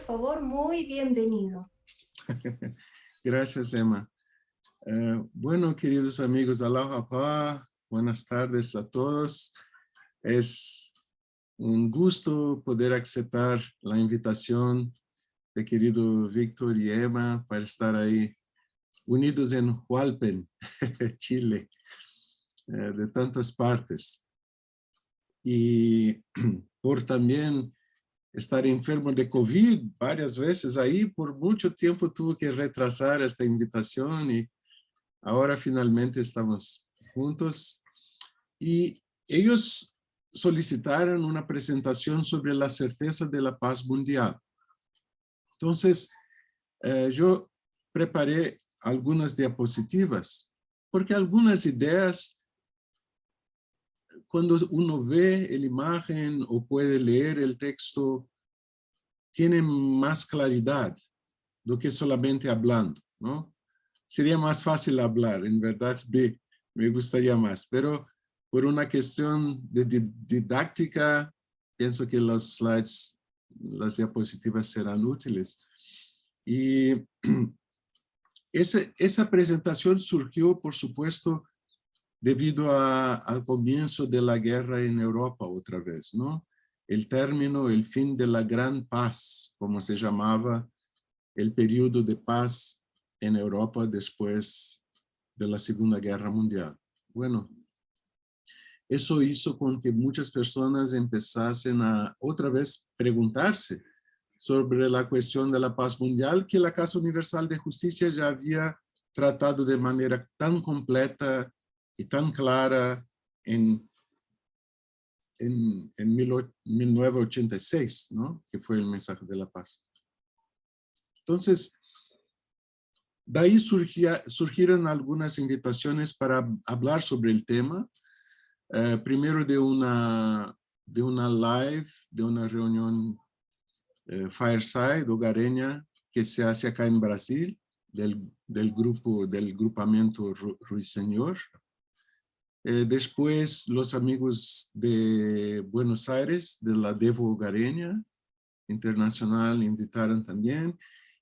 favor, muy bienvenido. Gracias, Emma. Bueno, queridos amigos, aloha, buenas tardes a todos. Es un gusto poder aceptar la invitación de querido Víctor y Emma para estar ahí unidos en Hualpen, Chile, de tantas partes. Y por también estar enfermo de COVID varias veces ahí, por mucho tiempo tuve que retrasar esta invitación y ahora finalmente estamos juntos. Y ellos solicitaron una presentación sobre la certeza de la paz mundial. Entonces, yo preparé algunas diapositivas, porque algunas ideas, cuando uno ve la imagen o puede leer el texto, tienen más claridad do que solamente hablando, ¿no? Sería más fácil hablar, en verdad me gustaría más, pero por una cuestión de didáctica, pienso que los slides, las diapositivas serán útiles. Y esa presentación surgió, por supuesto, debido al comienzo de la guerra en Europa otra vez, ¿no? El término, el fin de la gran paz, como se llamaba el periodo de paz en Europa después de la Segunda Guerra Mundial. Bueno, eso hizo con que muchas personas empezasen a otra vez preguntarse sobre la cuestión de la paz mundial que la Casa Universal de Justicia ya había tratado de manera tan completa y tan clara en 1986, ¿no? Que fue el mensaje de la paz. Entonces, de ahí surgieron algunas invitaciones para hablar sobre el tema. Primero de una live, de una reunión fireside hogareña que se hace acá en Brasil, del grupamento Ruiseñor. Después los amigos de Buenos Aires, de la Devo Hogareña Internacional, invitaron también.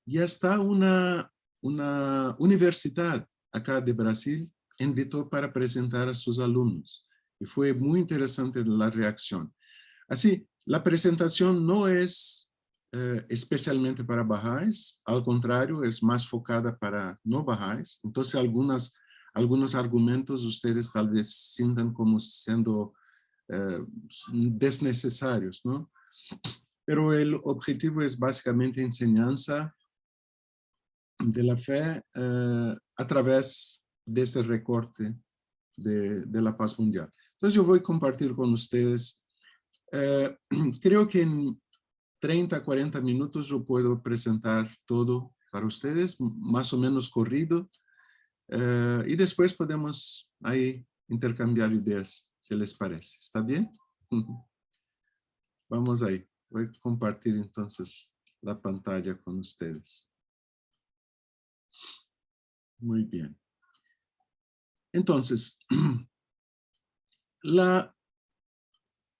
Y hasta una universidad acá de Brasil invitó para presentar a sus alumnos. Y fue muy interesante la reacción. Así, la presentación no es especialmente para Bahá'ís, al contrario, es más focada para no Bahá'ís. Entonces, algunos argumentos ustedes tal vez sientan como siendo desnecesarios, ¿no? Pero el objetivo es básicamente enseñanza de la fe a través de este recorte de la paz mundial. Entonces yo voy a compartir con ustedes, creo que en 30, 40 minutos yo puedo presentar todo para ustedes, más o menos corrido, y después podemos ahí intercambiar ideas, si les parece. ¿Está bien? Vamos ahí. Voy a compartir entonces la pantalla con ustedes. Muy bien. Entonces, la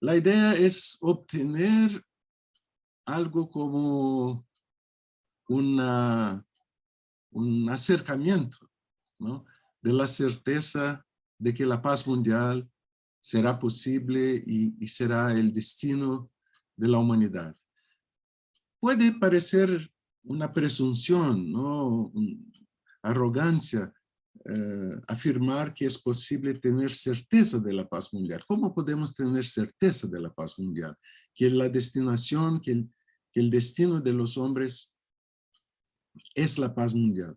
idea es obtener algo como un acercamiento, ¿no? De la certeza de que la paz mundial será posible y será el destino de la humanidad. Puede parecer una presunción, ¿no? Arrogancia, afirmar que es posible tener certeza de la paz mundial. ¿Cómo podemos tener certeza de la paz mundial? Que la destinación, que el destino de los hombres es la paz mundial.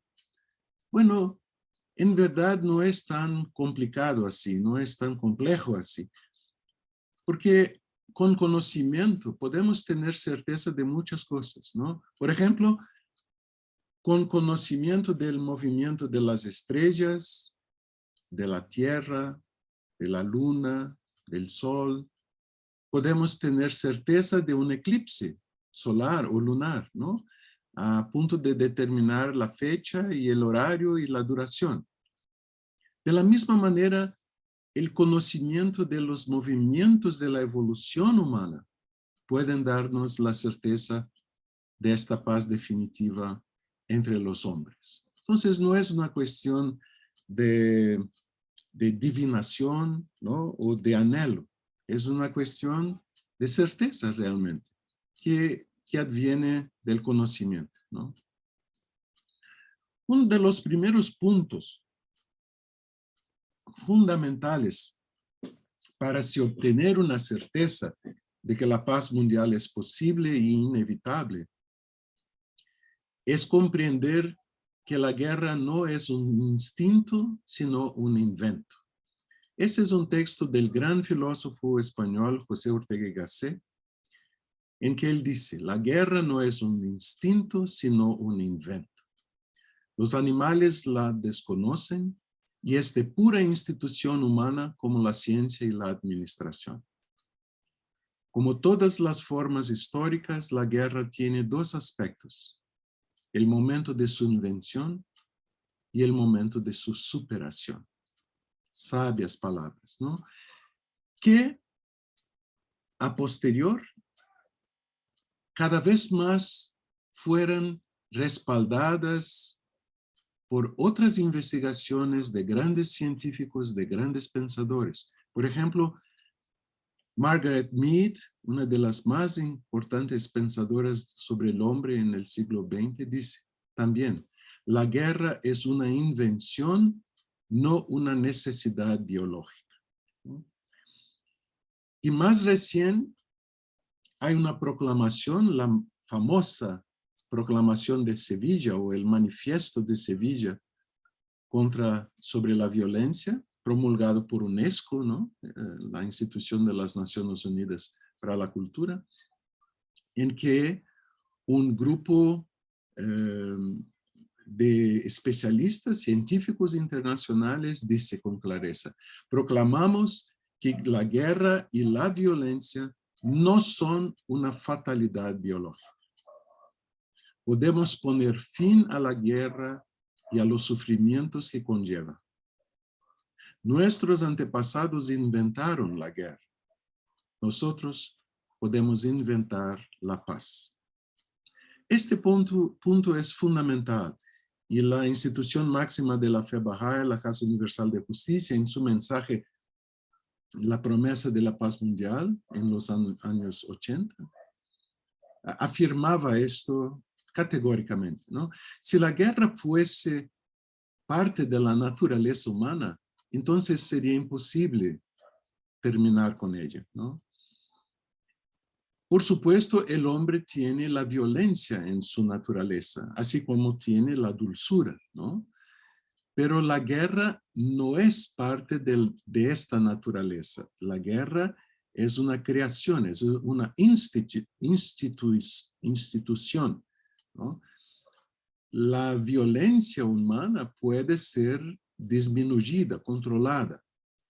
Bueno, en verdad no es tan complicado así, no es tan complejo así. Porque con conocimiento podemos tener certeza de muchas cosas, ¿no? Por ejemplo, con conocimiento del movimiento de las estrellas, de la Tierra, de la Luna, del Sol, podemos tener certeza de un eclipse solar o lunar, ¿no? A punto de determinar la fecha y el horario y la duración. De la misma manera, el conocimiento de los movimientos de la evolución humana pueden darnos la certeza de esta paz definitiva entre los hombres. Entonces no es una cuestión de divinación, ¿no? O de anhelo. Es una cuestión de certeza realmente, que adviene del conocimiento, ¿no? Uno de los primeros puntos fundamentales para se obtener una certeza de que la paz mundial es posible e inevitable es comprender que la guerra no es un instinto, sino un invento. Ese es un texto del gran filósofo español José Ortega y Gasset, en que él dice, la guerra no es un instinto, sino un invento. Los animales la desconocen y es de pura institución humana como la ciencia y la administración. Como todas las formas históricas, la guerra tiene dos aspectos, el momento de su invención y el momento de su superación. Sabias palabras, ¿no? Que a posterior cada vez más fueran respaldadas por otras investigaciones de grandes científicos, de grandes pensadores. Por ejemplo, Margaret Mead, una de las más importantes pensadoras sobre el hombre en el siglo XX, dice también, la guerra es una invención, no una necesidad biológica. Y más recién hay una proclamación, la famosa proclamación de Sevilla o el manifiesto de Sevilla sobre la violencia, promulgado por UNESCO, ¿no? La institución de las Naciones Unidas para la Cultura, en que un grupo de especialistas científicos internacionales dice con clareza, proclamamos que la guerra y la violencia no son una fatalidad biológica. Podemos poner fin a la guerra y a los sufrimientos que conlleva. Nuestros antepasados inventaron la guerra. Nosotros podemos inventar la paz. Este punto es fundamental y la institución máxima de la fe Bahá'í, la Casa Universal de Justicia, en su mensaje La promesa de la paz mundial en los años 80, afirmaba esto categóricamente, ¿no? Si la guerra fuese parte de la naturaleza humana, entonces sería imposible terminar con ella, ¿no? Por supuesto, el hombre tiene la violencia en su naturaleza, así como tiene la dulzura, ¿no? Pero la guerra no es parte de esta naturaleza. La guerra es una creación, es una institución, ¿no? La violencia humana puede ser disminuida, controlada,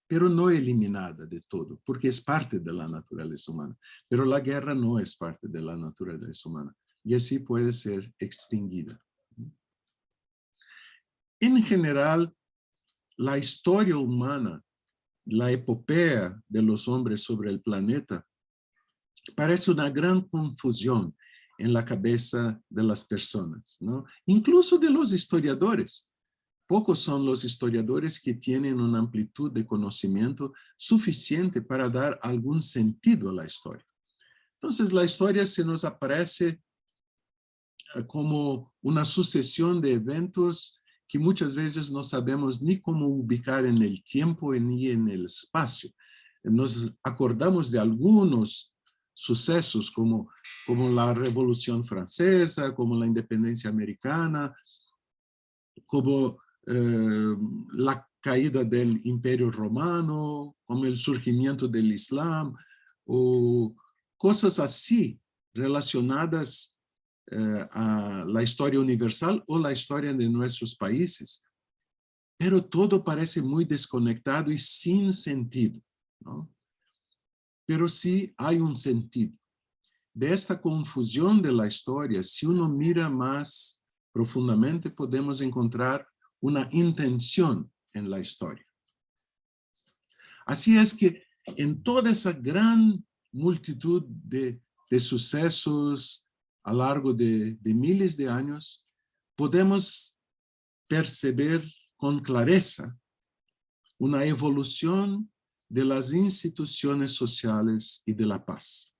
pero no eliminada de todo, porque es parte de la naturaleza humana. Pero la guerra no es parte de la naturaleza humana y así puede ser extinguida. En general, la historia humana, la epopeya de los hombres sobre el planeta, parece una gran confusión en la cabeza de las personas, ¿no? Incluso de los historiadores. Pocos son los historiadores que tienen una amplitud de conocimiento suficiente para dar algún sentido a la historia. Entonces, la historia se nos aparece como una sucesión de eventos que muchas veces no sabemos ni cómo ubicar en el tiempo ni en el espacio. Nos acordamos de algunos sucesos como la Revolución Francesa, como la Independencia Americana, como la caída del Imperio Romano, como el surgimiento del Islam, o cosas así relacionadas a la historia universal o la historia de nuestros países. Pero todo parece muy desconectado y sin sentido, ¿no? Pero sí hay un sentido. De esta confusión de la historia, si uno mira más profundamente, podemos encontrar una intención en la historia. Así es que en toda esa gran multitud de sucesos, a lo largo de miles de años, podemos perceber con clareza una evolución de las instituciones sociales y de la paz.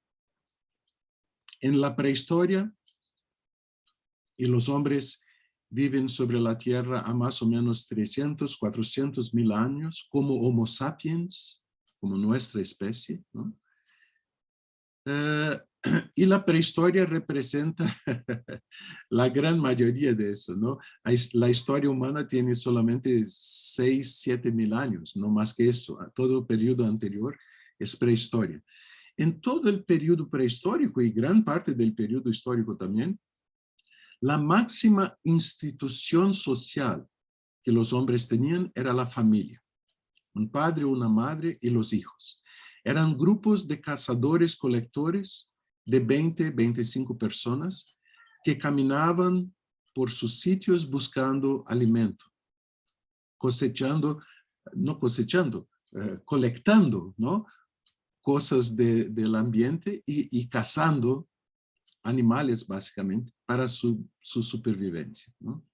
En la prehistoria, y los hombres viven sobre la tierra a más o menos 300, 400 mil años, como Homo sapiens, como nuestra especie, ¿no? Y la prehistoria representa la gran mayoría de eso, ¿no? La historia humana tiene solamente 6, 7 mil años, no más que eso. Todo el periodo anterior es prehistoria. En todo el periodo prehistórico y gran parte del periodo histórico también, la máxima institución social que los hombres tenían era la familia. Un padre, una madre y los hijos. Eran grupos de cazadores-colectores de 20, 25 personas que caminaban por sus sitios buscando alimento, colectando, ¿no? Cosas del ambiente y cazando animales, básicamente, para su supervivencia, ¿no?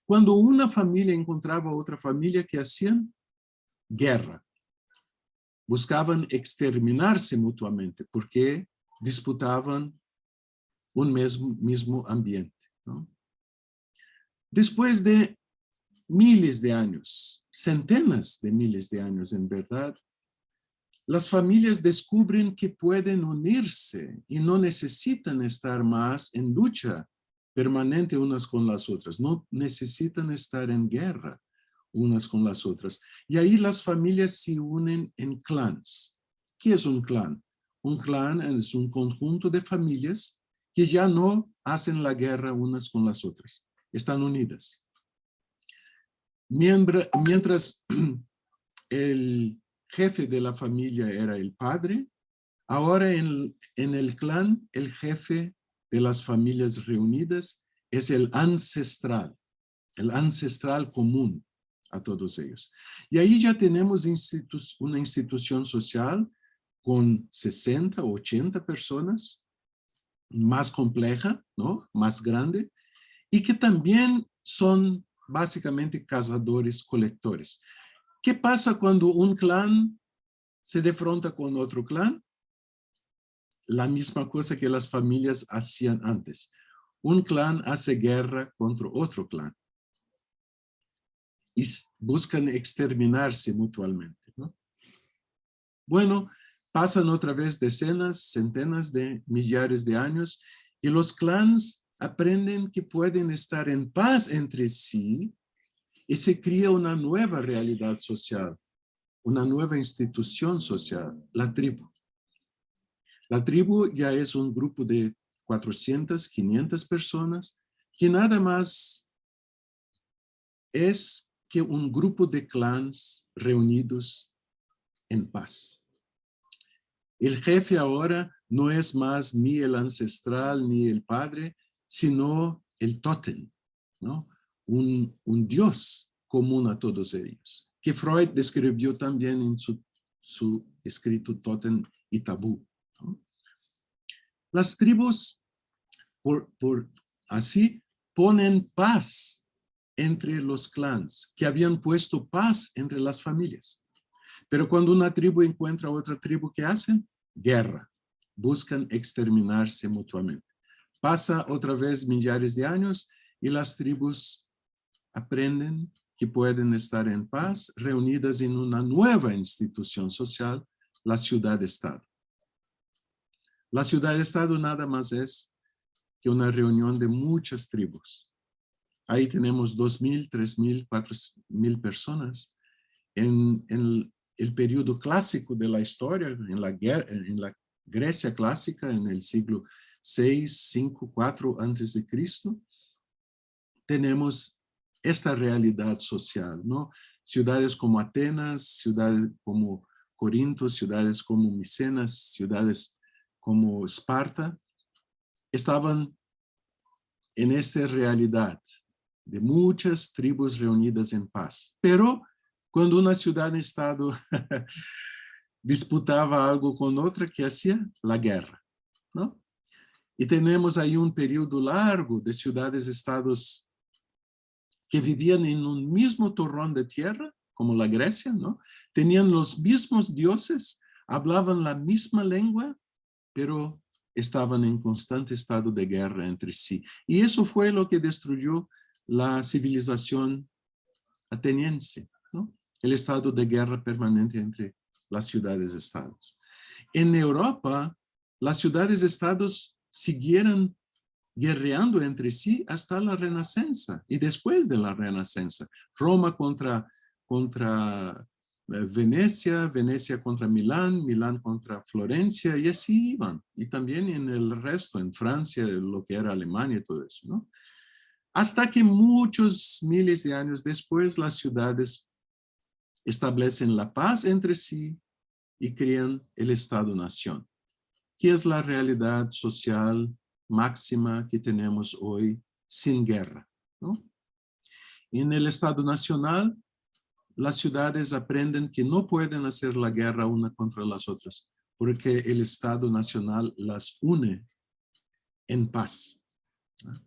Cuando una familia encontraba otra familia, ¿qué hacían? Guerra. Buscaban exterminarse mutuamente porque disputaban un mismo ambiente, ¿no? Después de miles de años, centenas de miles de años en verdad, las familias descubren que pueden unirse y no necesitan estar más en lucha permanente unas con las otras, no necesitan estar en guerra unas con las otras. Y ahí las familias se unen en clans. ¿Qué es un clan? Un clan es un conjunto de familias que ya no hacen la guerra unas con las otras, están unidas. Mientras el jefe de la familia era el padre, ahora en el clan el jefe de las familias reunidas es el ancestral común a todos ellos. Y ahí ya tenemos una institución social con 60, 80 personas, más compleja, ¿no? Más grande, y que también son básicamente cazadores-colectores. ¿Qué pasa cuando un clan se defronta con otro clan? La misma cosa que las familias hacían antes. Un clan hace guerra contra otro clan y buscan exterminarse mutuamente, ¿no? Bueno, pasan otra vez decenas, centenas de millares de años y los clans aprenden que pueden estar en paz entre sí y se crea una nueva realidad social, una nueva institución social, la tribu. La tribu ya es un grupo de 400, 500 personas que nada más es que un grupo de clans reunidos en paz. El jefe ahora no es más ni el ancestral ni el padre, sino el tótem, ¿no? Un dios común a todos ellos, que Freud describió también en su escrito Tótem y Tabú, ¿no? Las tribus, así, ponen paz entre los clans, que habían puesto paz entre las familias. Pero cuando una tribu encuentra a otra tribu, ¿qué hacen? Guerra. Buscan exterminarse mutuamente. Pasa otra vez millares de años y las tribus aprenden que pueden estar en paz, reunidas en una nueva institución social, la ciudad-estado. La ciudad-estado nada más es que una reunión de muchas tribus. Ahí tenemos 2,000, 3,000, 4,000 personas. En el periodo clásico de la historia, en la Grecia clásica, en el siglo 6, 5, 4 antes de Cristo, tenemos esta realidad social, ¿no? Ciudades como Atenas, ciudades como Corinto, ciudades como Micenas, ciudades como Esparta, estaban en esta realidad de muchas tribus reunidas en paz. Pero cuando una ciudad-estado disputaba algo con otra, ¿qué hacía? La guerra, ¿no? Y tenemos ahí un periodo largo de ciudades-estados que vivían en un mismo torrón de tierra, como la Grecia, ¿no? Tenían los mismos dioses, hablaban la misma lengua, pero estaban en constante estado de guerra entre sí. Y eso fue lo que destruyó la civilización ateniense, ¿no? El estado de guerra permanente entre las ciudades-estados. En Europa, las ciudades-estados siguieron guerreando entre sí hasta la Renacencia y después de la Renacencia. Roma contra Venecia, Venecia contra Milán, Milán contra Florencia, y así iban. Y también en el resto, en Francia, lo que era Alemania y todo eso, ¿no? Hasta que muchos miles de años después, las ciudades establecen la paz entre sí y crean el Estado-Nación, que es la realidad social máxima que tenemos hoy sin guerra, ¿no? En el Estado Nacional, las ciudades aprenden que no pueden hacer la guerra una contra las otras, porque el Estado Nacional las une en paz, ¿no?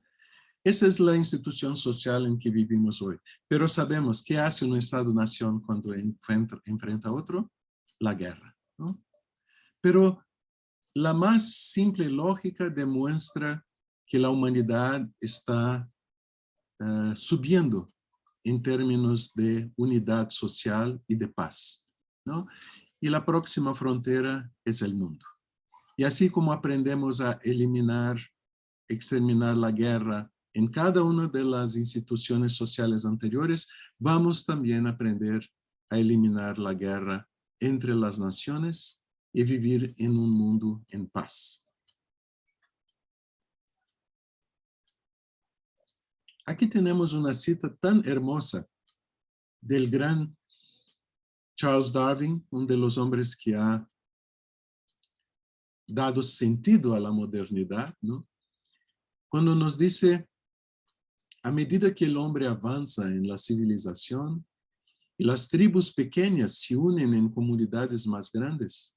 Esa es la institución social en que vivimos hoy. Pero sabemos qué hace un Estado-Nación cuando enfrenta a otro: la guerra, ¿no? Pero la más simple lógica demuestra que la humanidad está subiendo en términos de unidad social y de paz, ¿no? Y la próxima frontera es el mundo. Y así como aprendemos a exterminar la guerra en cada una de las instituciones sociales anteriores, vamos también a aprender a eliminar la guerra entre las naciones y vivir en un mundo en paz. Aquí tenemos una cita tan hermosa del gran Charles Darwin, uno de los hombres que ha dado sentido a la modernidad, ¿no? Cuando nos dice: a medida que el hombre avanza en la civilización y las tribus pequeñas se unen en comunidades más grandes,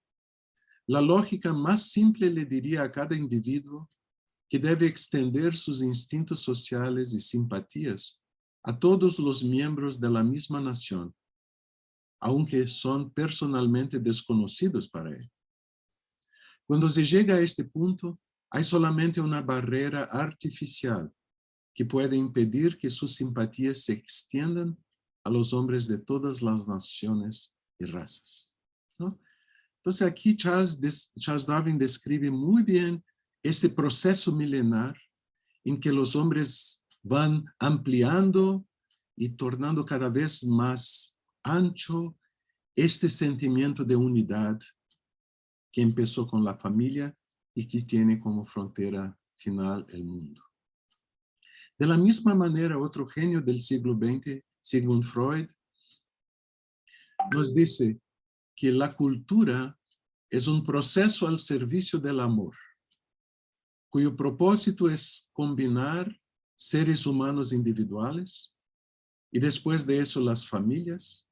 la lógica más simple le diría a cada individuo que debe extender sus instintos sociales y simpatías a todos los miembros de la misma nación, aunque son personalmente desconocidos para él. Cuando se llega a este punto, hay solamente una barrera artificial que puede impedir que sus simpatías se extiendan a los hombres de todas las naciones y razas, ¿no? Entonces aquí Charles Darwin describe muy bien este proceso milenar en que los hombres van ampliando y tornando cada vez más ancho este sentimiento de unidad que empezó con la familia y que tiene como frontera final el mundo. De la misma manera, otro genio del siglo XX, Sigmund Freud, nos dice que la cultura es un proceso al servicio del amor, cuyo propósito es combinar seres humanos individuales y después de eso las familias,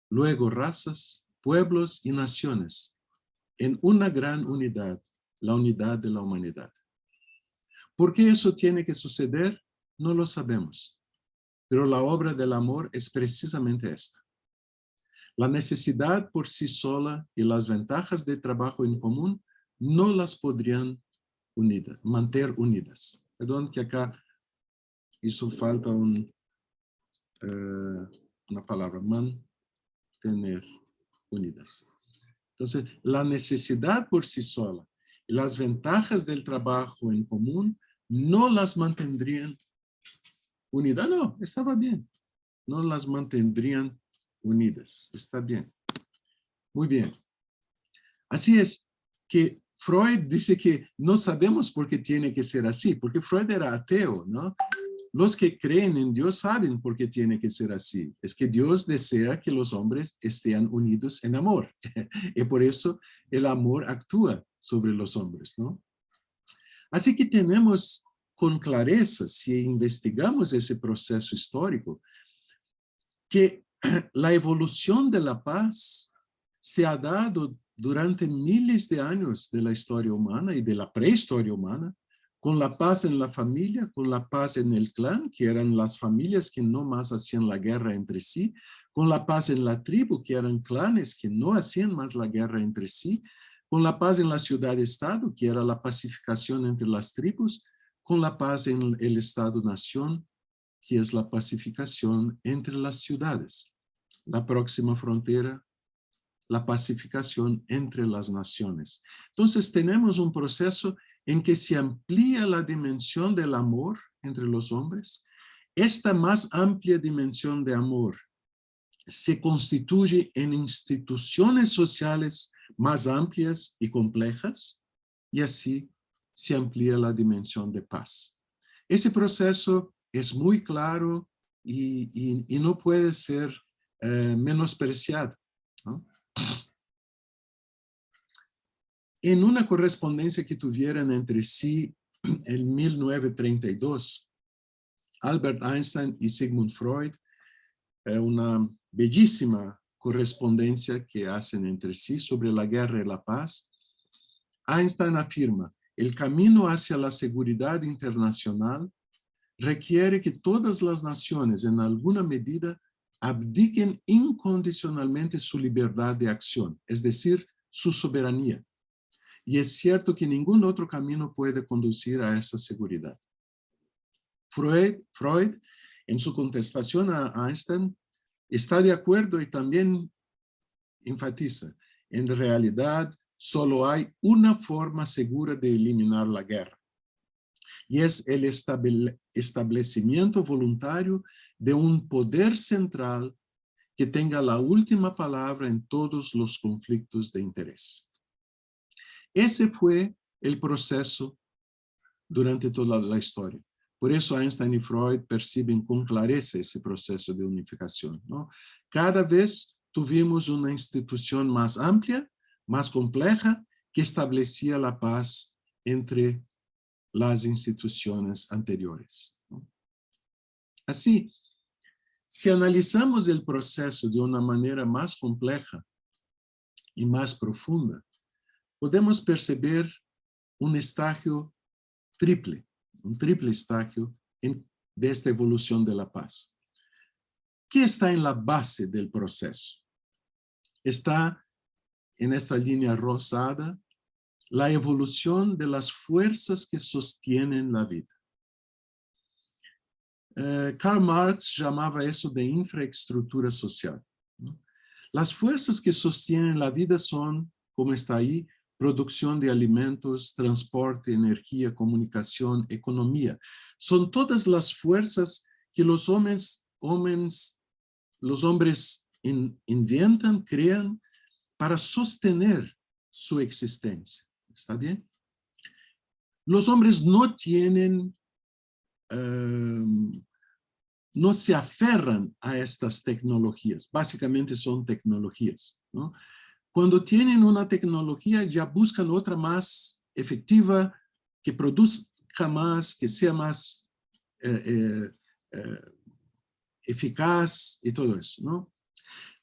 luego razas, pueblos y naciones, en una gran unidad, la unidad de la humanidad. ¿Por qué eso tiene que suceder? No lo sabemos, pero la obra del amor es precisamente esta. La necesidad por sí sola y las ventajas de trabajo en común no las podrían mantener unidas. Perdón que acá hizo falta una palabra: mantener unidas. Entonces, la necesidad por sí sola y las ventajas del trabajo en común no las mantendrían unidas. No, estaba bien. No las mantendrían unidas. Está bien. Muy bien. Así es que Freud dice que no sabemos por qué tiene que ser así, porque Freud era ateo, ¿no? Los que creen en Dios saben por qué tiene que ser así. Es que Dios desea que los hombres estén unidos en amor. Y por eso el amor actúa sobre los hombres, ¿no? Así que tenemos con clareza, si investigamos ese proceso histórico, que la evolución de la paz se ha dado durante miles de años de la historia humana y de la prehistoria humana, con la paz en la familia, con la paz en el clan, que eran las familias que no más hacían la guerra entre sí, con la paz en la tribu, que eran clanes que no hacían más la guerra entre sí, con la paz en la ciudad-estado, que era la pacificación entre las tribus, con la paz en el estado-nación, que es la pacificación entre las ciudades. La próxima frontera, la pacificación entre las naciones. Entonces tenemos un proceso en que se amplía la dimensión del amor entre los hombres. Esta más amplia dimensión de amor se constituye en instituciones sociales más amplias y complejas, y así se amplía la dimensión de paz. Ese proceso es muy claro y no puede ser menospreciado, ¿no? En una correspondencia que tuvieron entre sí en 1932, Albert Einstein y Sigmund Freud, una bellísima correspondencia que hacen entre sí sobre la guerra y la paz. Einstein afirma, el camino hacia la seguridad internacional requiere que todas las naciones en alguna medida abdiquen incondicionalmente su libertad de acción, es decir, su soberanía. Y es cierto que ningún otro camino puede conducir a esa seguridad. Freud, en su contestación a Einstein, está de acuerdo y también enfatiza, en realidad solo hay una forma segura de eliminar la guerra, y es el establecimiento voluntario de un poder central que tenga la última palabra en todos los conflictos de interés. Ese fue el proceso durante toda la historia. Por eso Einstein y Freud perciben con clareza ese proceso de unificación, ¿no? Cada vez tuvimos una institución más amplia, más compleja, que establecía la paz entre las instituciones anteriores, ¿no? Así, si analizamos el proceso de una manera más compleja y más profunda, podemos perceber un estágio triple, un triple estágio de esta evolución de la paz. ¿Qué está en la base del proceso? Está en esta línea rosada la evolución de las fuerzas que sostienen la vida. Karl Marx llamaba eso de infraestructura social, ¿no? Las fuerzas que sostienen la vida son, como está ahí, producción de alimentos, transporte, energía, comunicación, economía. Son todas las fuerzas que los hombres inventan, crean para sostener su existencia. ¿Está bien? Los hombres no tienen, no se aferran a estas tecnologías. Básicamente son tecnologías, ¿no? Cuando tienen una tecnología, ya buscan otra más efectiva, que produzca más, que sea más eficaz y todo eso, ¿no?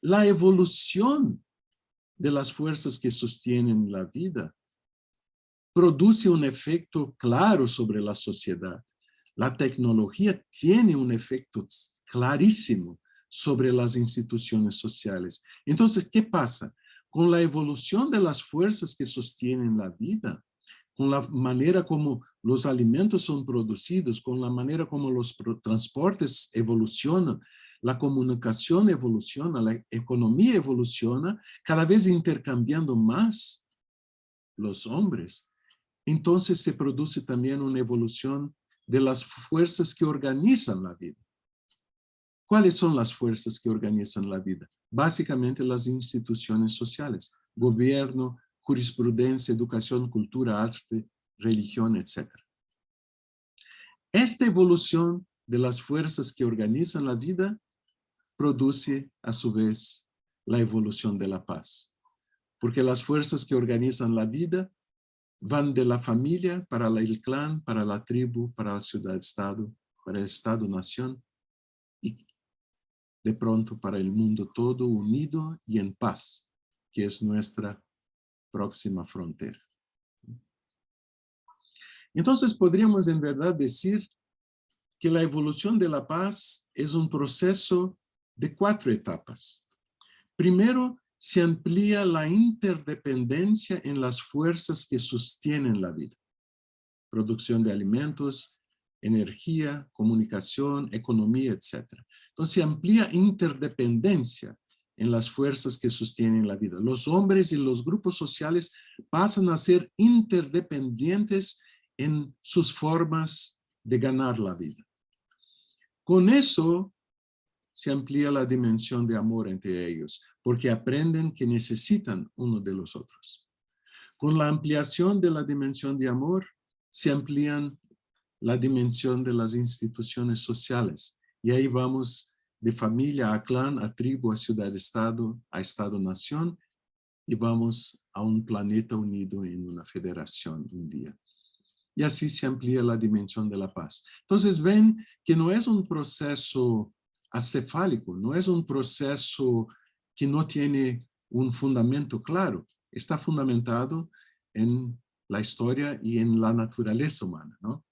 La evolución de las fuerzas que sostienen la vida produce un efecto claro sobre la sociedad. La tecnología tiene un efecto clarísimo sobre las instituciones sociales. Entonces, ¿qué pasa? Con la evolución de las fuerzas que sostienen la vida, con la manera como los alimentos son producidos, con la manera como los transportes evolucionan, la comunicación evoluciona, la economía evoluciona, cada vez intercambiando más los hombres. Entonces se produce también una evolución de las fuerzas que organizan la vida. ¿Cuáles son las fuerzas que organizan la vida? Básicamente las instituciones sociales, gobierno, jurisprudencia, educación, cultura, arte, religión, etc. Esta evolución de las fuerzas que organizan la vida produce a su vez la evolución de la paz. Porque las fuerzas que organizan la vida van de la familia para el clan, para la tribu, para la ciudad-estado, para el estado-nación y de pronto para el mundo todo unido y en paz, que es nuestra próxima frontera. Entonces podríamos en verdad decir que la evolución de la paz es un proceso de 4 etapas. Primero, se amplía la interdependencia en las fuerzas que sostienen la vida. Producción de alimentos, energía, comunicación, economía, etc. Entonces se amplía interdependencia en las fuerzas que sostienen la vida. Los hombres y los grupos sociales pasan a ser interdependientes en sus formas de ganar la vida. Con eso se amplía la dimensión de amor entre ellos, porque aprenden que necesitan uno de los otros. Con la ampliación de la dimensión de amor, se amplían la dimensión de las instituciones sociales. Y ahí vamos de familia a clan, a tribu, a ciudad-estado, a estado-nación, y vamos a un planeta unido en una federación un día. Y así se amplía la dimensión de la paz. Entonces ven que no es un proceso acefálico, no es un proceso que no tiene un fundamento claro. Está fundamentado en la historia y en la naturaleza humana, ¿no?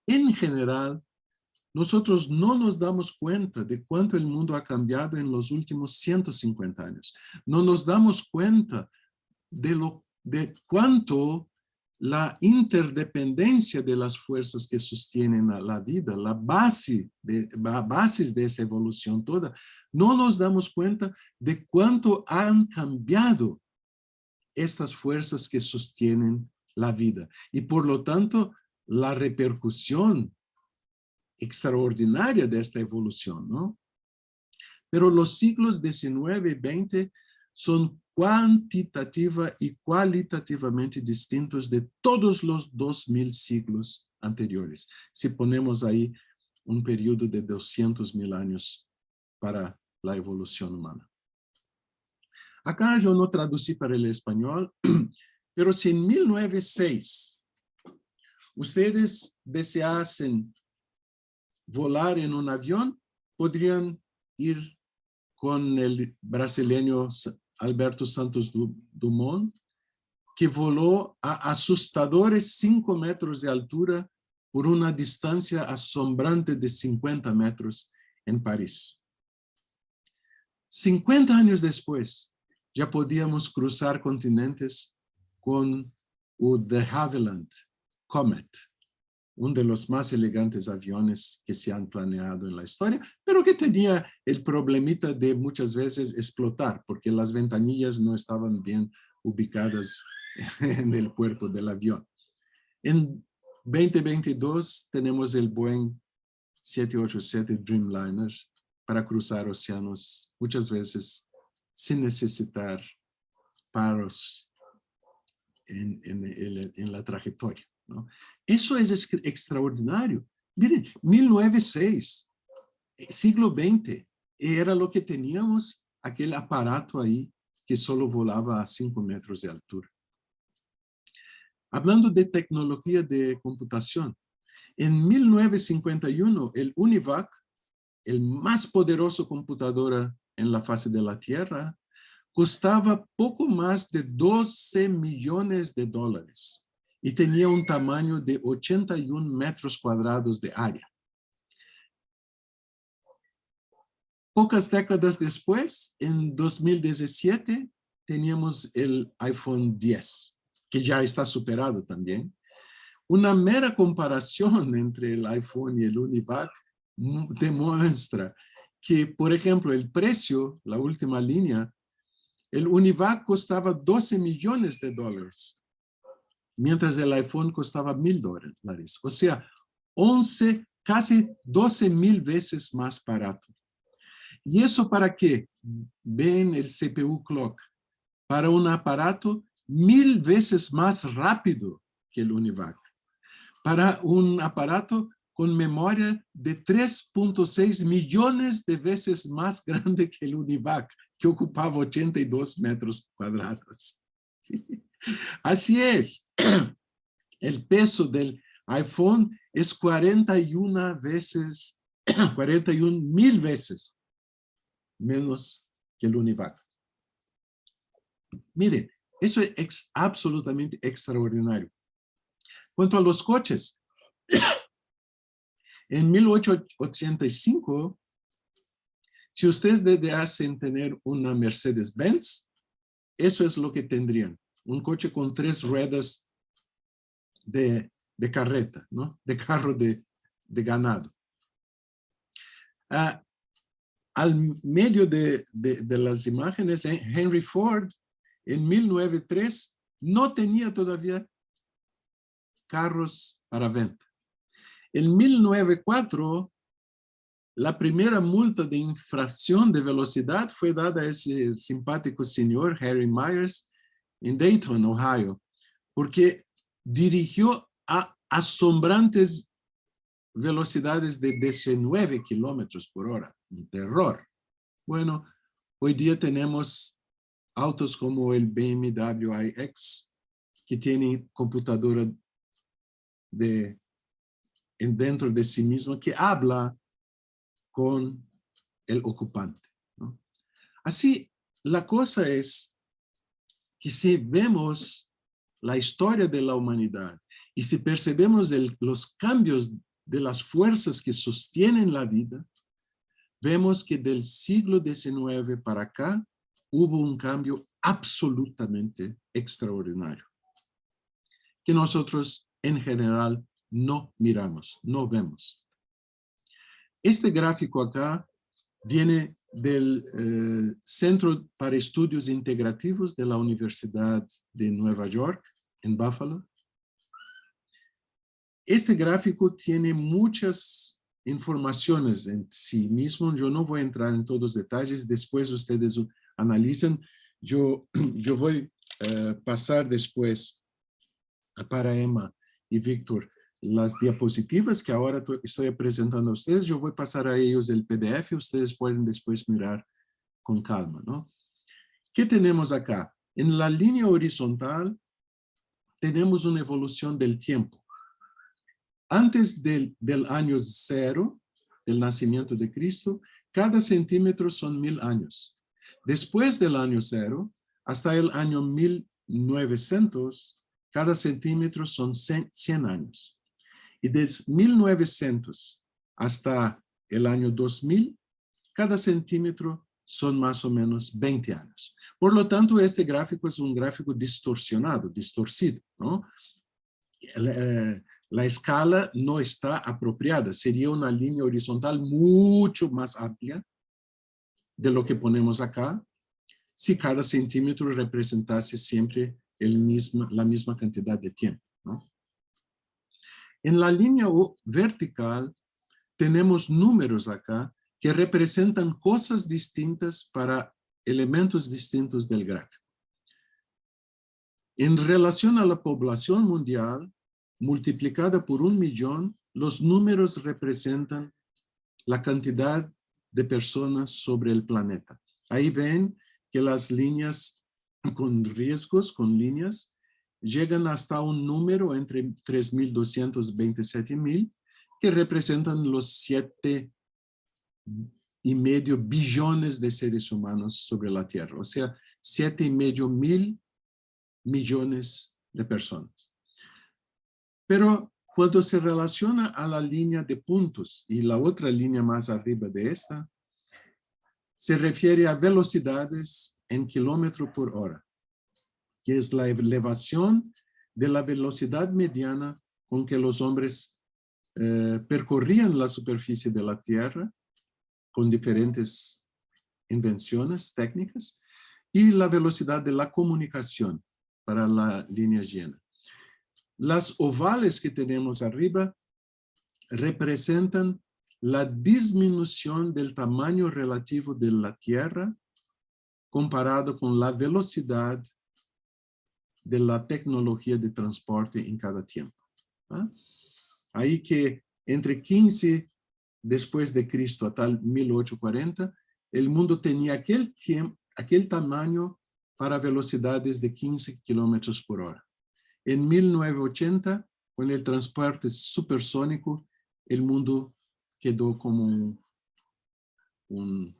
En general, nosotros no nos damos cuenta de cuánto el mundo ha cambiado en los últimos 150 años. No nos damos cuenta de cuánto la interdependencia de las fuerzas que sostienen la vida, bases de esa evolución toda, no nos damos cuenta de cuánto han cambiado estas fuerzas que sostienen la vida. Y por lo tanto, la repercusión extraordinaria de esta evolución, ¿no? Pero los siglos XIX y XX son cuantitativa y cualitativamente distintos de todos los 2000 siglos anteriores. Si ponemos ahí un periodo de 200.000 años para la evolución humana. Acá yo no traducí para el español, pero si en 1906 ustedes deseasen volar en un avión, podrían ir con el brasileño Alberto Santos Dumont, que voló a asustadores 5 metros de altura por una distancia asombrante de 50 metros en París. 50 años después, ya podíamos cruzar continentes con el de Havilland Comet, uno de los más elegantes aviones que se han planeado en la historia, pero que tenía el problemita de muchas veces explotar, porque las ventanillas no estaban bien ubicadas en el cuerpo del avión. En 2022 tenemos el Boeing 787 Dreamliner para cruzar océanos, muchas veces sin necesitar paros en la trayectoria, ¿no? Eso es extraordinario. Miren, 1906, siglo XX, era lo que teníamos, aquel aparato ahí que solo volaba a 5 metros de altura. Hablando de tecnología de computación, en 1951, el UNIVAC, el más poderoso computadora en la faz de la Tierra, costaba poco más de 12 millones de dólares y tenía un tamaño de 81 metros cuadrados de área. Pocas décadas después, en 2017, teníamos el iPhone X, que ya está superado también. Una mera comparación entre el iPhone y el UNIVAC demuestra que, por ejemplo, el precio, la última línea, el UNIVAC costaba 12 millones de dólares, mientras el iPhone costaba $1,000. O sea, 11, casi 12,000 veces más barato. ¿Y eso para qué? Ven el CPU clock. Para un aparato 1000 veces más rápido que el UNIVAC. Para un aparato con memoria de 3.6 millones de veces más grande que el UNIVAC, que ocupaba 82 metros cuadrados. ¿Sí? Así es. El peso del iPhone es 41 mil veces menos que el UNIVAC. Miren, eso es absolutamente extraordinario. Cuanto a los coches, en 1885, si ustedes deseasen tener una Mercedes-Benz, eso es lo que tendrían. Un coche con 3 ruedas de carreta, ¿no? De carro de ganado. Al medio de las imágenes, Henry Ford, en 1903, no tenía todavía carros para venta. En 1904, la primera multa de infracción de velocidad fue dada a ese simpático señor, Harry Myers, en Dayton, Ohio, porque dirigió a asombrantes velocidades de 19 kilómetros por hora. Un terror. Bueno, hoy día tenemos autos como el BMW iX, que tiene computadora dentro de sí mismo, que habla con el ocupante, ¿no? Así, la cosa es que si vemos la historia de la humanidad y si percebemos los cambios de las fuerzas que sostienen la vida, vemos que del siglo XIX para acá hubo un cambio absolutamente extraordinario, que nosotros en general no miramos, no vemos. Este gráfico acá viene del Centro para Estudios Integrativos de la Universidad de Nueva York, en Buffalo. Este gráfico tiene muchas informaciones en sí mismo. Yo no voy a entrar en todos los detalles. Después ustedes analizan. Yo voy a pasar después para Emma y Víctor las diapositivas que ahora estoy presentando a ustedes. Yo voy a pasar a ellos el PDF. Ustedes pueden después mirar con calma, ¿no? ¿Qué tenemos acá? En la línea horizontal tenemos una evolución del tiempo. Antes del año 0, del nacimiento de Cristo, cada centímetro son 1000 años. Después del año 0, hasta el año 1900, cada centímetro son 100 años. Y desde 1900 hasta el año 2000, cada centímetro son más o menos 20 años. Por lo tanto, este gráfico es un gráfico distorsionado, distorcido, ¿no? La escala no está apropiada. Sería una línea horizontal mucho más amplia de lo que ponemos acá, si cada centímetro representase siempre la misma cantidad de tiempo, ¿no? En la línea vertical tenemos números acá que representan cosas distintas para elementos distintos del gráfico. En relación a la población mundial, multiplicada por 1 millón, los números representan la cantidad de personas sobre el planeta. Ahí ven que las líneas con riesgos, con líneas, llegan hasta un número entre 3.200 y 27.000, que representan los 7,5 billones de seres humanos sobre la Tierra, o sea, 7,5 mil millones de personas. Pero cuando se relaciona a la línea de puntos y la otra línea más arriba de esta, se refiere a velocidades en kilómetro por hora, que es la elevación de la velocidad mediana con que los hombres percorrían la superficie de la Tierra con diferentes invenciones técnicas, y la velocidad de la comunicación para la línea llena. Las ovales que tenemos arriba representan la disminución del tamaño relativo de la Tierra comparado con la velocidad de la tecnología de transporte en cada tiempo, ¿ah? Ahí que entre 15 después de Cristo hasta 1840, el mundo tenía aquel tamaño para velocidades de 15 kilómetros por hora. En 1980, con el transporte supersónico, el mundo quedó como un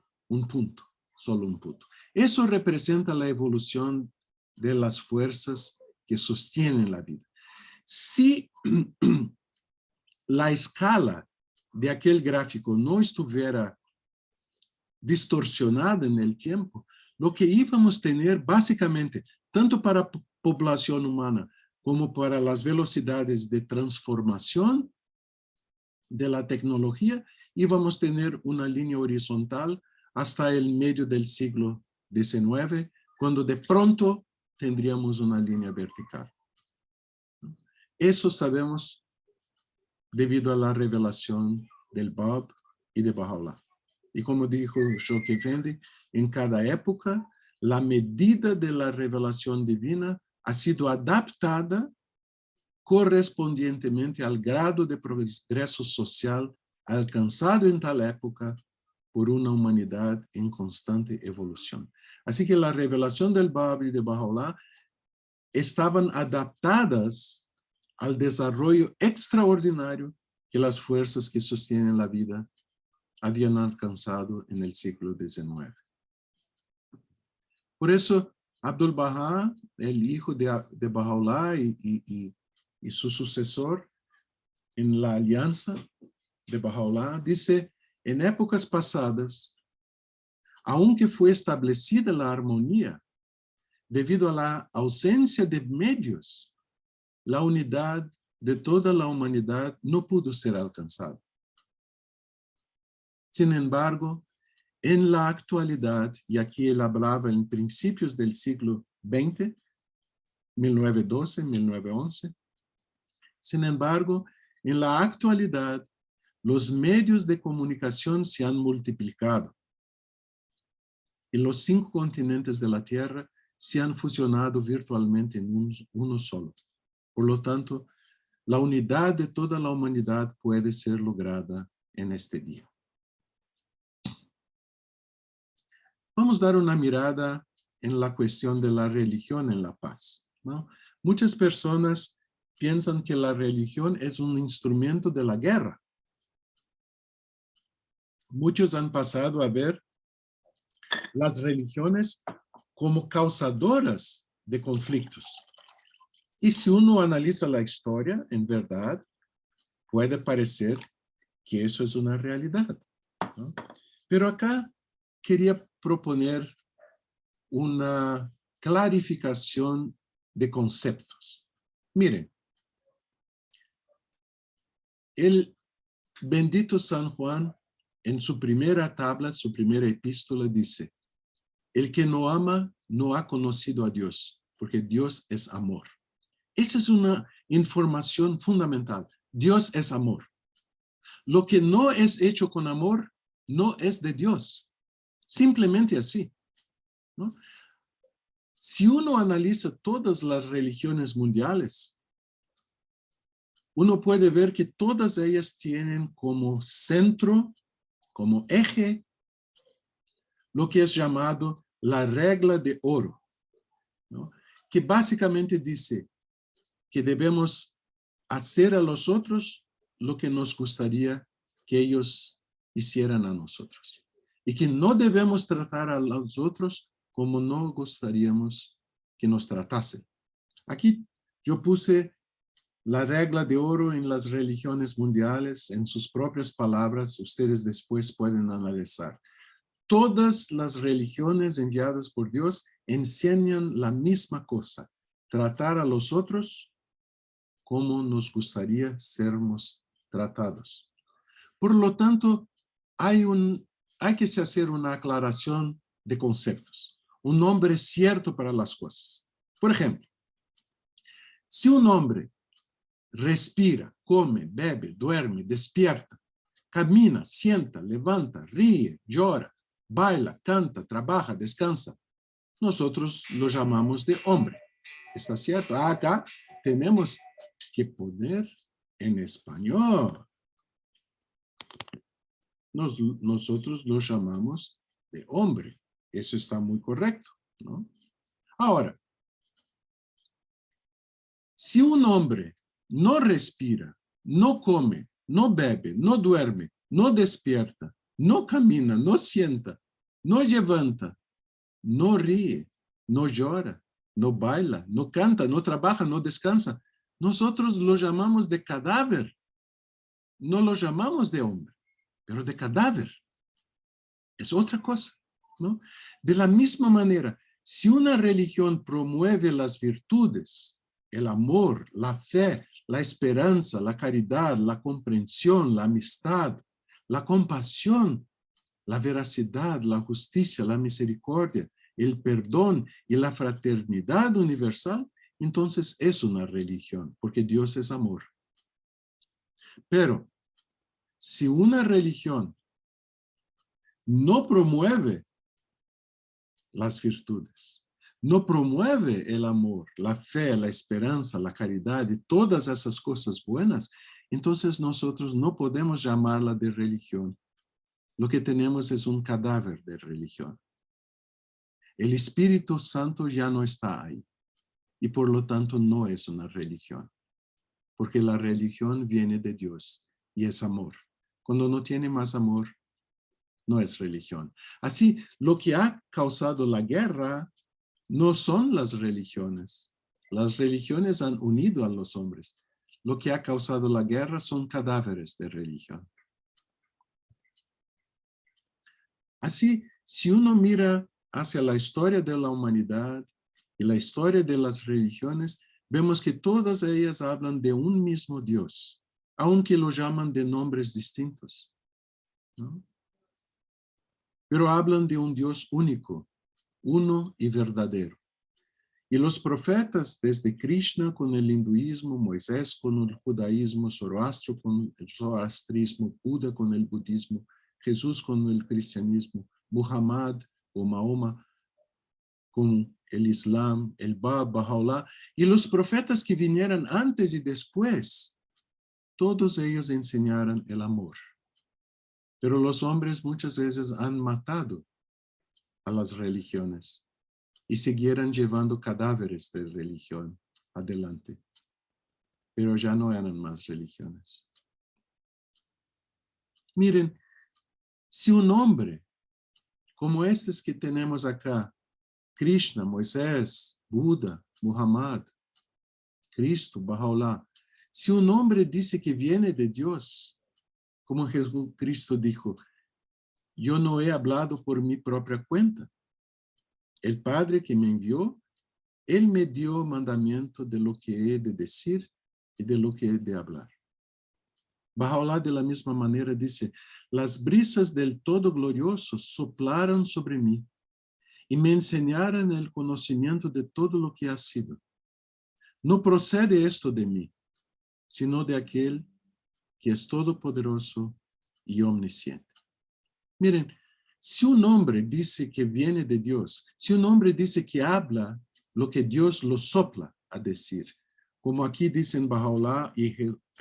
punto, solo un punto. Eso representa la evolución de las fuerzas que sostienen la vida. Si la escala de aquel gráfico no estuviera distorsionada en el tiempo, lo que íbamos a tener básicamente, tanto para la población humana como para las velocidades de transformación de la tecnología, íbamos a tener una línea horizontal hasta el medio del siglo XIX, cuando de pronto tendríamos una línea vertical. Eso sabemos debido a la revelación del Bab y de Baha'u'lláh. Y como dijo Shouk Effendi, en cada época, la medida de la revelación divina ha sido adaptada correspondientemente al grado de progreso social alcanzado en tal época por una humanidad en constante evolución. Así que la revelación del Bab y de Baha'u'lláh estaban adaptadas al desarrollo extraordinario que las fuerzas que sostienen la vida habían alcanzado en el siglo XIX. Por eso, Abdu'l-Bahá, el hijo de Baha'u'lláh y su sucesor en la alianza de Baha'u'lláh, dice, en épocas pasadas, aunque fue establecida la armonía, debido a la ausencia de medios, la unidad de toda la humanidad no pudo ser alcanzada. Sin embargo, en la actualidad, y aquí él hablaba en principios del siglo XX, 1912, 1911, sin embargo, en la actualidad, los medios de comunicación se han multiplicado. Y los 5 continentes de la Tierra se han fusionado virtualmente en uno solo. Por lo tanto, la unidad de toda la humanidad puede ser lograda en este día. Vamos a dar una mirada en la cuestión de la religión en la paz, ¿no? Muchas personas piensan que la religión es un instrumento de la guerra. Muchos han pasado a ver las religiones como causadoras de conflictos. Y si uno analiza la historia, en verdad, puede parecer que eso es una realidad, ¿no? Pero acá quería proponer una clarificación de conceptos. Miren, el bendito San Juan, en su primera tabla, su primera epístola, dice, el que no ama no ha conocido a Dios, porque Dios es amor. Esa es una información fundamental. Dios es amor. Lo que no es hecho con amor no es de Dios. Simplemente así, ¿no? Si uno analiza todas las religiones mundiales, uno puede ver que todas ellas tienen como centro, como eje, lo que es llamado la regla de oro, ¿no? Que básicamente dice que debemos hacer a los otros lo que nos gustaría que ellos hicieran a nosotros. Y que no debemos tratar a los otros como no gustaríamos que nos tratasen. Aquí yo puse la regla de oro en las religiones mundiales, en sus propias palabras, ustedes después pueden analizar. Todas las religiones enviadas por Dios enseñan la misma cosa, tratar a los otros como nos gustaría sermos tratados. Por lo tanto, hay que hacer una aclaración de conceptos, un nombre cierto para las cosas. Por ejemplo, si un hombre respira, come, bebe, duerme, despierta, camina, sienta, levanta, ríe, llora, baila, canta, trabaja, descansa, nosotros lo llamamos de hombre. ¿Está cierto? Acá tenemos que poner en español. Nosotros lo llamamos de hombre. Eso está muy correcto, ¿no? Ahora, si un hombre no respira, no come, no bebe, no duerme, no despierta, no camina, no sienta, no levanta, no ríe, no llora, no baila, no canta, no trabaja, no descansa, nosotros lo llamamos de cadáver. No lo llamamos de hombre, pero de cadáver. Es otra cosa, ¿no? De la misma manera, si una religión promueve las virtudes, el amor, la fe, la esperanza, la caridad, la comprensión, la amistad, la compasión, la veracidad, la justicia, la misericordia, el perdón y la fraternidad universal, entonces es una religión, porque Dios es amor. Pero si una religión no promueve las virtudes, no promueve el amor, la fe, la esperanza, la caridad y todas esas cosas buenas, entonces nosotros no podemos llamarla de religión. Lo que tenemos es un cadáver de religión. El Espíritu Santo ya no está ahí y por lo tanto no es una religión, porque la religión viene de Dios y es amor. Cuando no tiene más amor, no es religión. Así, lo que ha causado la guerra no son las religiones. Las religiones han unido a los hombres. Lo que ha causado la guerra son cadáveres de religión. Así, si uno mira hacia la historia de la humanidad y la historia de las religiones, vemos que todas ellas hablan de un mismo Dios, aunque lo llaman de nombres distintos, ¿no? Pero hablan de un Dios único, uno y verdadero. Y los profetas, desde Krishna con el hinduismo, Moisés con el judaísmo, Zoroastro con el zoroastrismo, Buda con el budismo, Jesús con el cristianismo, Muhammad o Mahoma con el Islam, el Bab, Baha'u'lláh, y los profetas que vinieron antes y después, todos ellos enseñaron el amor. Pero los hombres muchas veces han matado a las religiones y siguieron llevando cadáveres de religión adelante. Pero ya no eran más religiones. Miren, si un hombre como estos que tenemos acá, Krishna, Moisés, Buda, Muhammad, Cristo, Baha'u'lláh, si un hombre dice que viene de Dios, como Jesucristo dijo, yo no he hablado por mi propia cuenta. El Padre que me envió, Él me dio mandamiento de lo que he de decir y de lo que he de hablar. Baha'u'lláh de la misma manera dice, las brisas del Todo Glorioso soplaron sobre mí y me enseñaron el conocimiento de todo lo que ha sido. No procede esto de mí, sino de aquel que es todopoderoso y omnisciente. Miren, si un hombre dice que viene de Dios, si un hombre dice que habla lo que Dios lo sopla a decir, como aquí dicen Baha'u'lláh y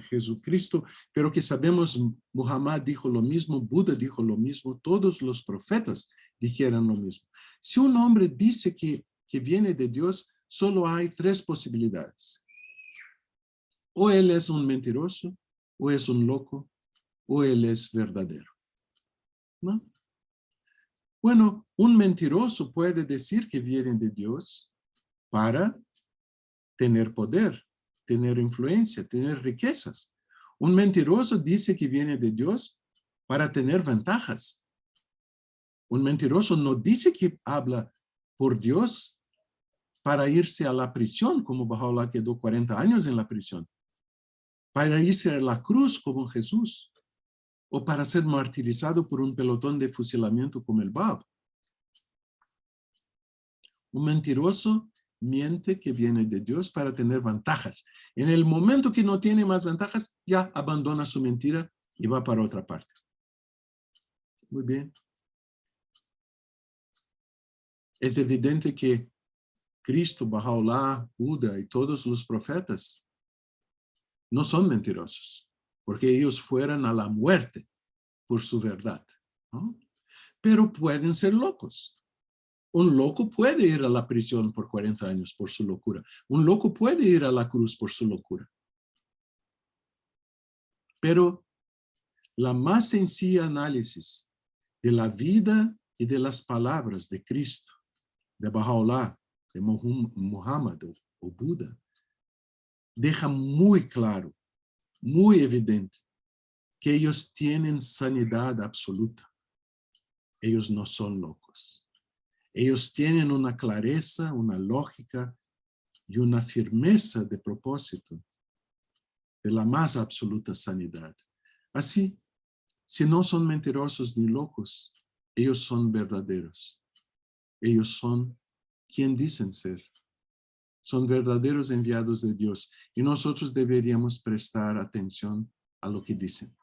Jesucristo, pero que sabemos Muhammad dijo lo mismo, Buda dijo lo mismo, todos los profetas dijeron lo mismo. Si un hombre dice que viene de Dios, solo hay tres posibilidades. O él es un mentiroso, o es un loco, o él es verdadero, ¿no? Bueno, un mentiroso puede decir que viene de Dios para tener poder, tener influencia, tener riquezas. Un mentiroso dice que viene de Dios para tener ventajas. Un mentiroso no dice que habla por Dios para irse a la prisión, como Baha'u'lláh quedó 40 años en la prisión, para irse a la cruz como Jesús, o para ser martirizado por un pelotón de fusilamiento como el Bab. Un mentiroso miente que viene de Dios para tener ventajas. En el momento que no tiene más ventajas, ya abandona su mentira y va para otra parte. Muy bien. Es evidente que Cristo, Baha'u'lláh, Buda y todos los profetas no son mentirosos, porque ellos fueron a la muerte por su verdad, ¿no? Pero pueden ser locos. Un loco puede ir a la prisión por 40 años por su locura. Un loco puede ir a la cruz por su locura. Pero la más sencilla análisis de la vida y de las palabras de Cristo, de Baha'u'lláh, de Muhammad o Buda, deja muy claro, muy evidente, que ellos tienen sanidad absoluta. Ellos no son locos. Ellos tienen una clareza, una lógica y una firmeza de propósito de la más absoluta sanidad. Así, si no son mentirosos ni locos, ellos son verdaderos. Ellos son quien dicen ser. Son verdaderos enviados de Dios y nosotros deberíamos prestar atención a lo que dicen.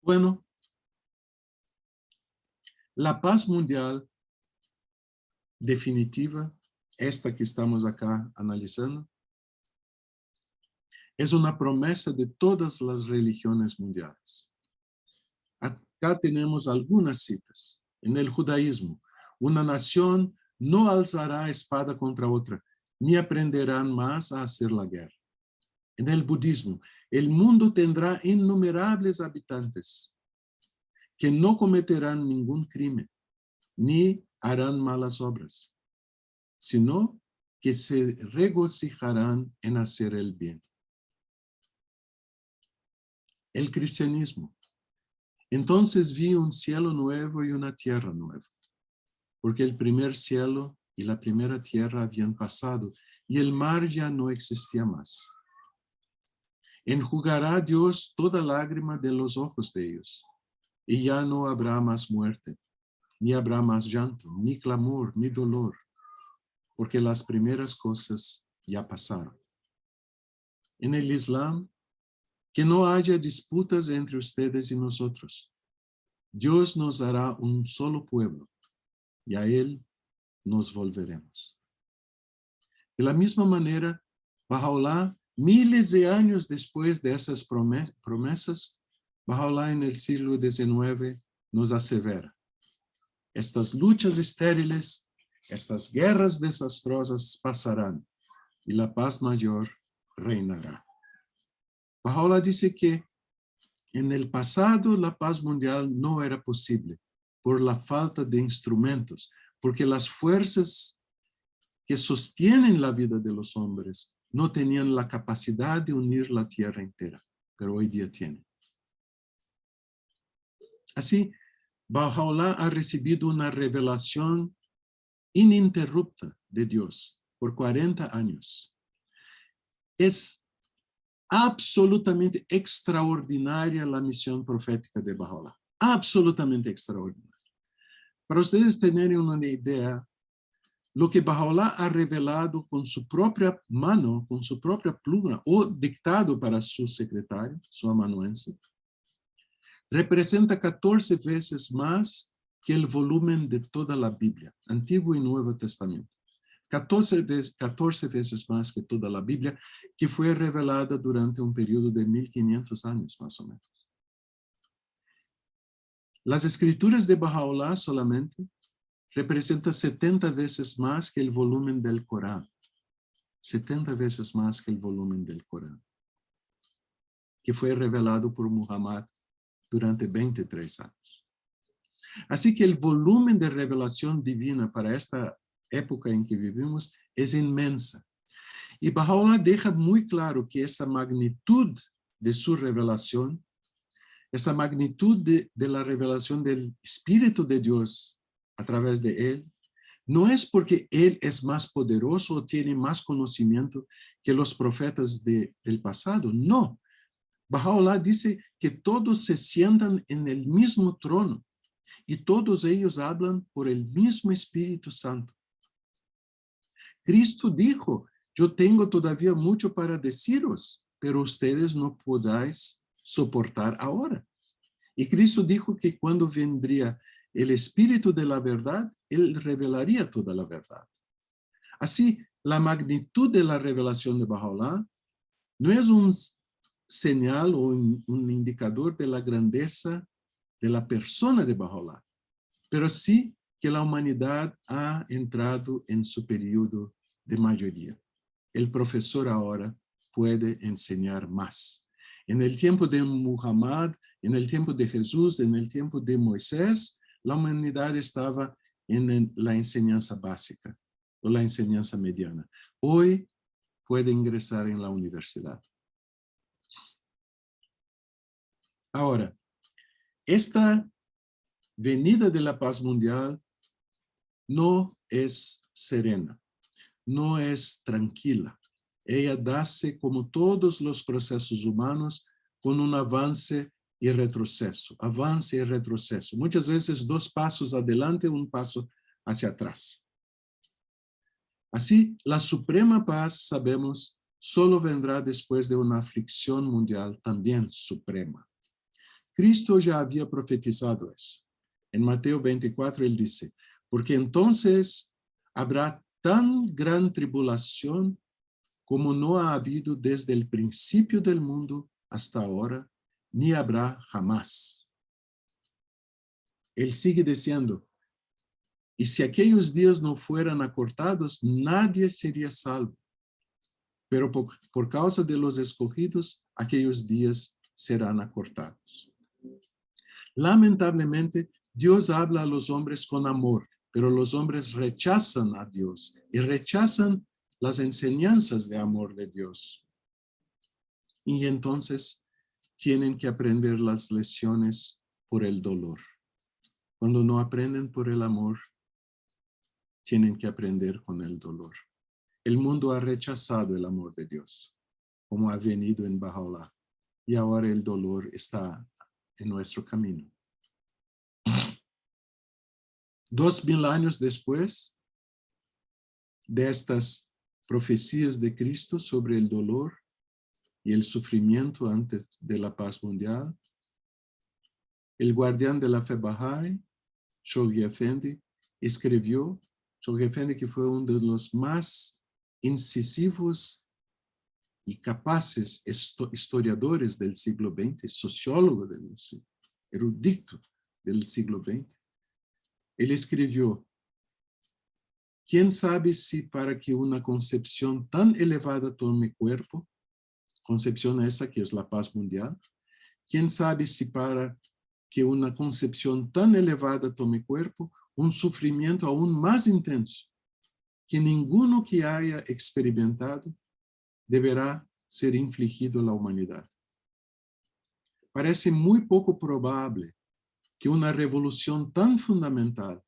Bueno, la paz mundial definitiva, esta que estamos acá analizando, es una promesa de todas las religiones mundiales. Acá tenemos algunas citas. En el judaísmo, una nación no alzará espada contra otra, ni aprenderán más a hacer la guerra. En el budismo, el mundo tendrá innumerables habitantes que no cometerán ningún crimen, ni harán malas obras, sino que se regocijarán en hacer el bien. El cristianismo. Entonces vi un cielo nuevo y una tierra nueva, porque el primer cielo y la primera tierra habían pasado y el mar ya no existía más. Enjugará Dios toda lágrima de los ojos de ellos, y ya no habrá más muerte, ni habrá más llanto, ni clamor, ni dolor, porque las primeras cosas ya pasaron. En el Islam, que no haya disputas entre ustedes y nosotros. Dios nos hará un solo pueblo, y a Él nos volveremos. De la misma manera, Baha'u'lláh, miles de años después de esas promesas, Baha'u'lláh en el siglo XIX nos asevera: estas luchas estériles, estas guerras desastrosas pasarán, y la paz mayor reinará. Baha'u'lláh dice que en el pasado la paz mundial no era posible por la falta de instrumentos, porque las fuerzas que sostienen la vida de los hombres no tenían la capacidad de unir la tierra entera, pero hoy día tienen. Así, Baha'u'lláh ha recibido una revelación ininterrupta de Dios por 40 años. Es absolutamente extraordinaria la misión profética de Baha'u'lláh. Absolutamente extraordinaria. Para ustedes tener una idea, lo que Baha'u'lláh ha revelado con su propia mano, con su propia pluma, o dictado para su secretario, su amanuense, representa 14 veces más que el volumen de toda la Biblia, Antiguo y Nuevo Testamento. 14 veces más que toda la Biblia, que fue revelada durante un periodo de 1500 años, más o menos. Las escrituras de Baha'u'lláh solamente representan 70 veces más que el volumen del Corán. 70 veces más que el volumen del Corán, que fue revelado por Muhammad durante 23 años. Así que el volumen de revelación divina para esta época en que vivimos es inmensa. Y Baha'u'lláh deja muy claro que esa magnitud de su revelación, esa magnitud de la revelación del Espíritu de Dios a través de él, no es porque él es más poderoso o tiene más conocimiento que los profetas del pasado, no. Baha'u'lláh dice que todos se sientan en el mismo trono y todos ellos hablan por el mismo Espíritu Santo. Cristo dijo: yo tengo todavía mucho para deciros, pero ustedes no podáis soportar ahora. Y Cristo dijo que cuando vendría el Espíritu de la verdad, Él revelaría toda la verdad. Así, la magnitud de la revelación de Baha'u'lláh no es un señal o un indicador de la grandeza de la persona de Baha'u'lláh, pero sí que la humanidad ha entrado en su periodo de mayoría. El profesor ahora puede enseñar más. En el tiempo de Muhammad, en el tiempo de Jesús, en el tiempo de Moisés, la humanidad estaba en la enseñanza básica. o la enseñanza mediana. Hoy puede ingresar en la universidad. Ahora, esta venida de la paz mundial no es serena, no es tranquila. Ella dace, como todos los procesos humanos, con un avance y retroceso, avance y retroceso. Muchas veces 2 pasos adelante, 1 paso hacia atrás. Así, la suprema paz, sabemos, solo vendrá después de una aflicción mundial también suprema. Cristo ya había profetizado eso. En Mateo 24, él dice, porque entonces habrá tan gran tribulación como no ha habido desde el principio del mundo hasta ahora, ni habrá jamás. Él sigue diciendo, y si aquellos días no fueran acortados, nadie sería salvo. Pero por causa de los escogidos, aquellos días serán acortados. Lamentablemente, Dios habla a los hombres con amor, pero los hombres rechazan a Dios y rechazan las enseñanzas de amor de Dios. Y entonces tienen que aprender las lecciones por el dolor. Cuando no aprenden por el amor, tienen que aprender con el dolor. El mundo ha rechazado el amor de Dios, como ha venido en Baha'u'lláh, y ahora el dolor está en nuestro camino. 2000 años después de estas profecías de Cristo sobre el dolor y el sufrimiento antes de la paz mundial, el guardián de la fe Bahá'í, Shoghi Effendi, escribió, Shoghi Effendi, que fue uno de los más incisivos y capaces historiadores del siglo XX, sociólogo del siglo, erudito del siglo XX. Él escribió, ¿quién sabe si para que una concepción tan elevada tome cuerpo, concepción esa que es la paz mundial, quién sabe si para que una concepción tan elevada tome cuerpo, un sufrimiento aún más intenso, que ninguno que haya experimentado deberá ser infligido a la humanidad. Parece muy poco probable que una revolución tan fundamental,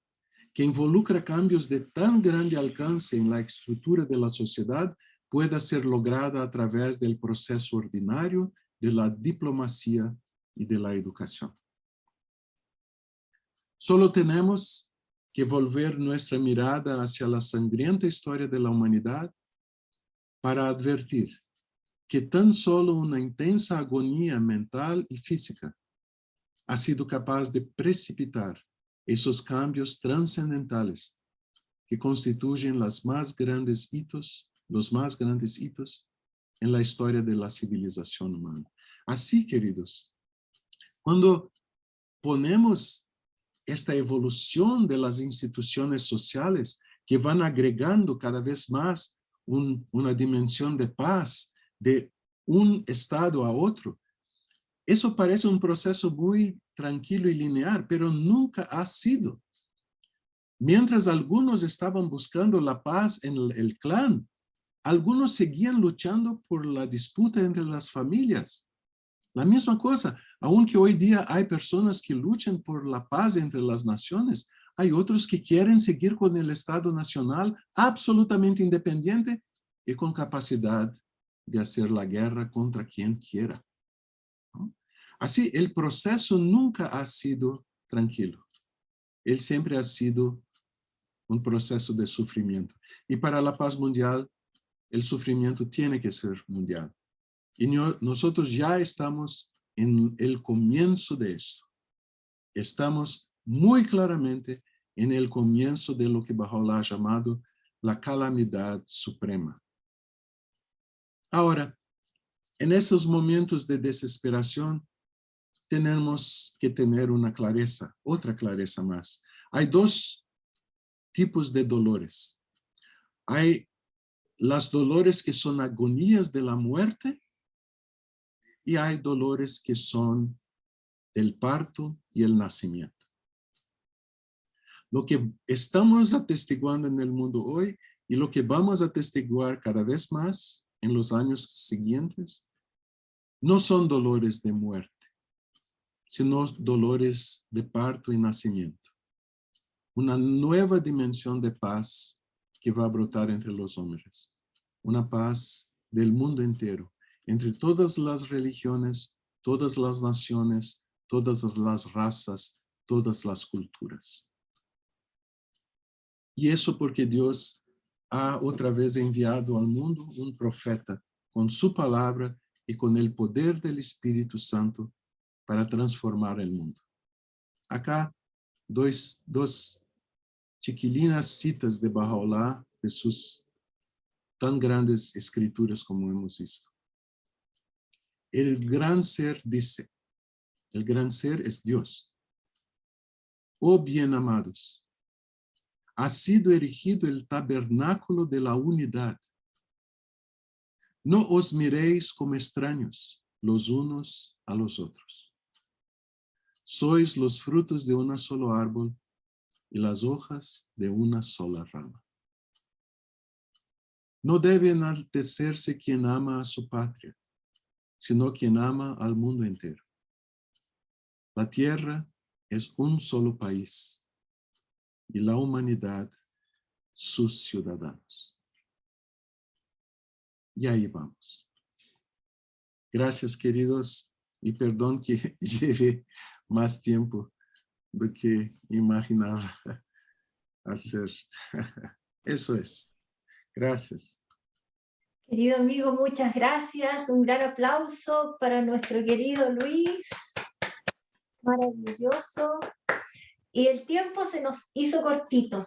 que involucra cambios de tan grande alcance en la estructura de la sociedad, pueda ser lograda a través del proceso ordinario de la diplomacia y de la educación. Solo tenemos que volver nuestra mirada hacia la sangrienta historia de la humanidad para advertir que tan solo una intensa agonía mental y física ha sido capaz de precipitar esos cambios trascendentales que constituyen los más grandes hitos en la historia de la civilización humana. Así, queridos, cuando ponemos esta evolución de las instituciones sociales que van agregando cada vez más una dimensión de paz de un estado a otro, eso parece un proceso muy tranquilo y lineal, pero nunca ha sido. Mientras algunos estaban buscando la paz en el clan, algunos seguían luchando por la disputa entre las familias. La misma cosa, aunque hoy día hay personas que luchan por la paz entre las naciones, hay otros que quieren seguir con el Estado Nacional absolutamente independiente y con capacidad de hacer la guerra contra quien quiera. ¿No? Así, el proceso nunca ha sido tranquilo. Él siempre ha sido un proceso de sufrimiento. Y para la paz mundial, el sufrimiento tiene que ser mundial. Y nosotros ya estamos en el comienzo de esto. Estamos muy claramente en el comienzo de lo que Baha'u'lláh ha llamado la calamidad suprema. Ahora, en esos momentos de desesperación, tenemos que tener una clareza, otra clareza más. Hay 2 tipos de dolores. Hay los dolores que son agonías de la muerte y hay dolores que son el parto y el nacimiento. Lo que estamos atestiguando en el mundo hoy Y lo que vamos a atestiguar cada vez más en los años siguientes no son dolores de muerte, sino dolores de parto y nacimiento. Una nueva dimensión de paz que va a brotar entre los hombres. Una paz del mundo entero, entre todas las religiones, todas las naciones, todas las razas, todas las culturas. Y eso porque Dios ha otra vez enviado al mundo un profeta con su palabra y con el poder del Espíritu Santo para transformar el mundo. Acá, dos chiquilinas citas de Baha'u'lláh, de sus tan grandes escrituras como hemos visto. El gran ser dice, el gran ser es Dios. Oh bien amados, ha sido erigido el tabernáculo de la unidad. No os miréis como extraños los unos a los otros. Sois los frutos de un solo árbol y las hojas de una sola rama. No debe enaltecerse quien ama a su patria, sino quien ama al mundo entero. La tierra es un solo país y la humanidad sus ciudadanos. Y ahí vamos. Gracias, queridos, y perdón que lleve más tiempo do que imaginaba hacer. Eso es. Gracias. Querido amigo, muchas gracias. Un gran aplauso para nuestro querido Luis. Maravilloso. Y el tiempo se nos hizo cortito.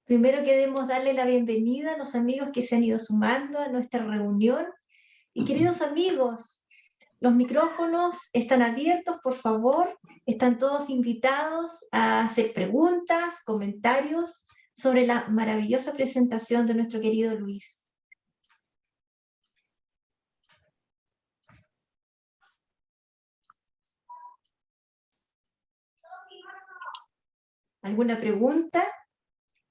Primero queremos darle la bienvenida a los amigos que se han ido sumando a nuestra reunión. Y queridos amigos, los micrófonos están abiertos, por favor. Están todos invitados a hacer preguntas, comentarios sobre la maravillosa presentación de nuestro querido Luis. ¿Alguna pregunta?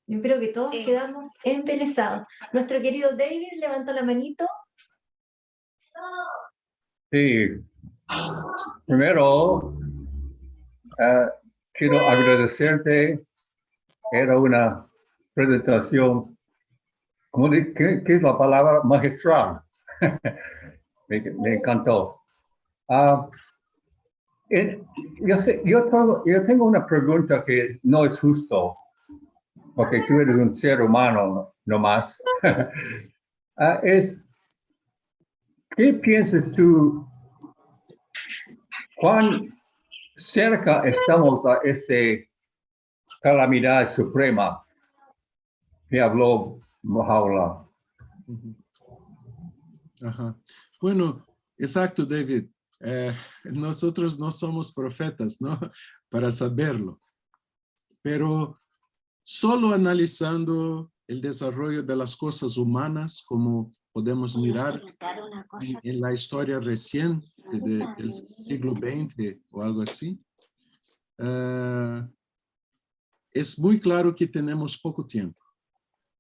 Yo creo que todos quedamos embelesados. Nuestro querido David levantó la manito. Sí, primero quiero agradecerte. Era una presentación, ¿qué es la palabra? Magistral. me encantó. Yo tengo una pregunta que no es justo, porque tú eres un ser humano nomás. ¿Qué piensas tú? ¿Cuán cerca estamos a esta calamidad suprema que habló Baha'u'lláh? Ajá. Bueno, exacto, David. Nosotros no somos profetas, ¿no? Para saberlo. Pero solo analizando el desarrollo de las cosas humanas, como podemos mirar en la historia reciente del siglo XX o algo así, es muy claro que tenemos poco tiempo.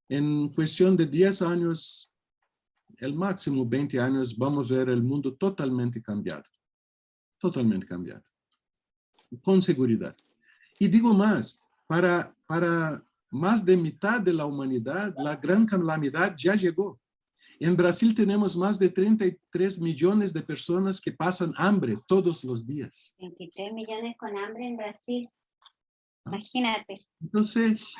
En cuestión de 10 años, el máximo 20 años, vamos a ver el mundo totalmente cambiado. Totalmente cambiado. Con seguridad. Y digo más, para más de mitad de la humanidad, la gran calamidad ya llegó. En Brasil tenemos más de 33 millones de personas que pasan hambre todos los días. 23 millones con hambre en Brasil. Imagínate. Entonces,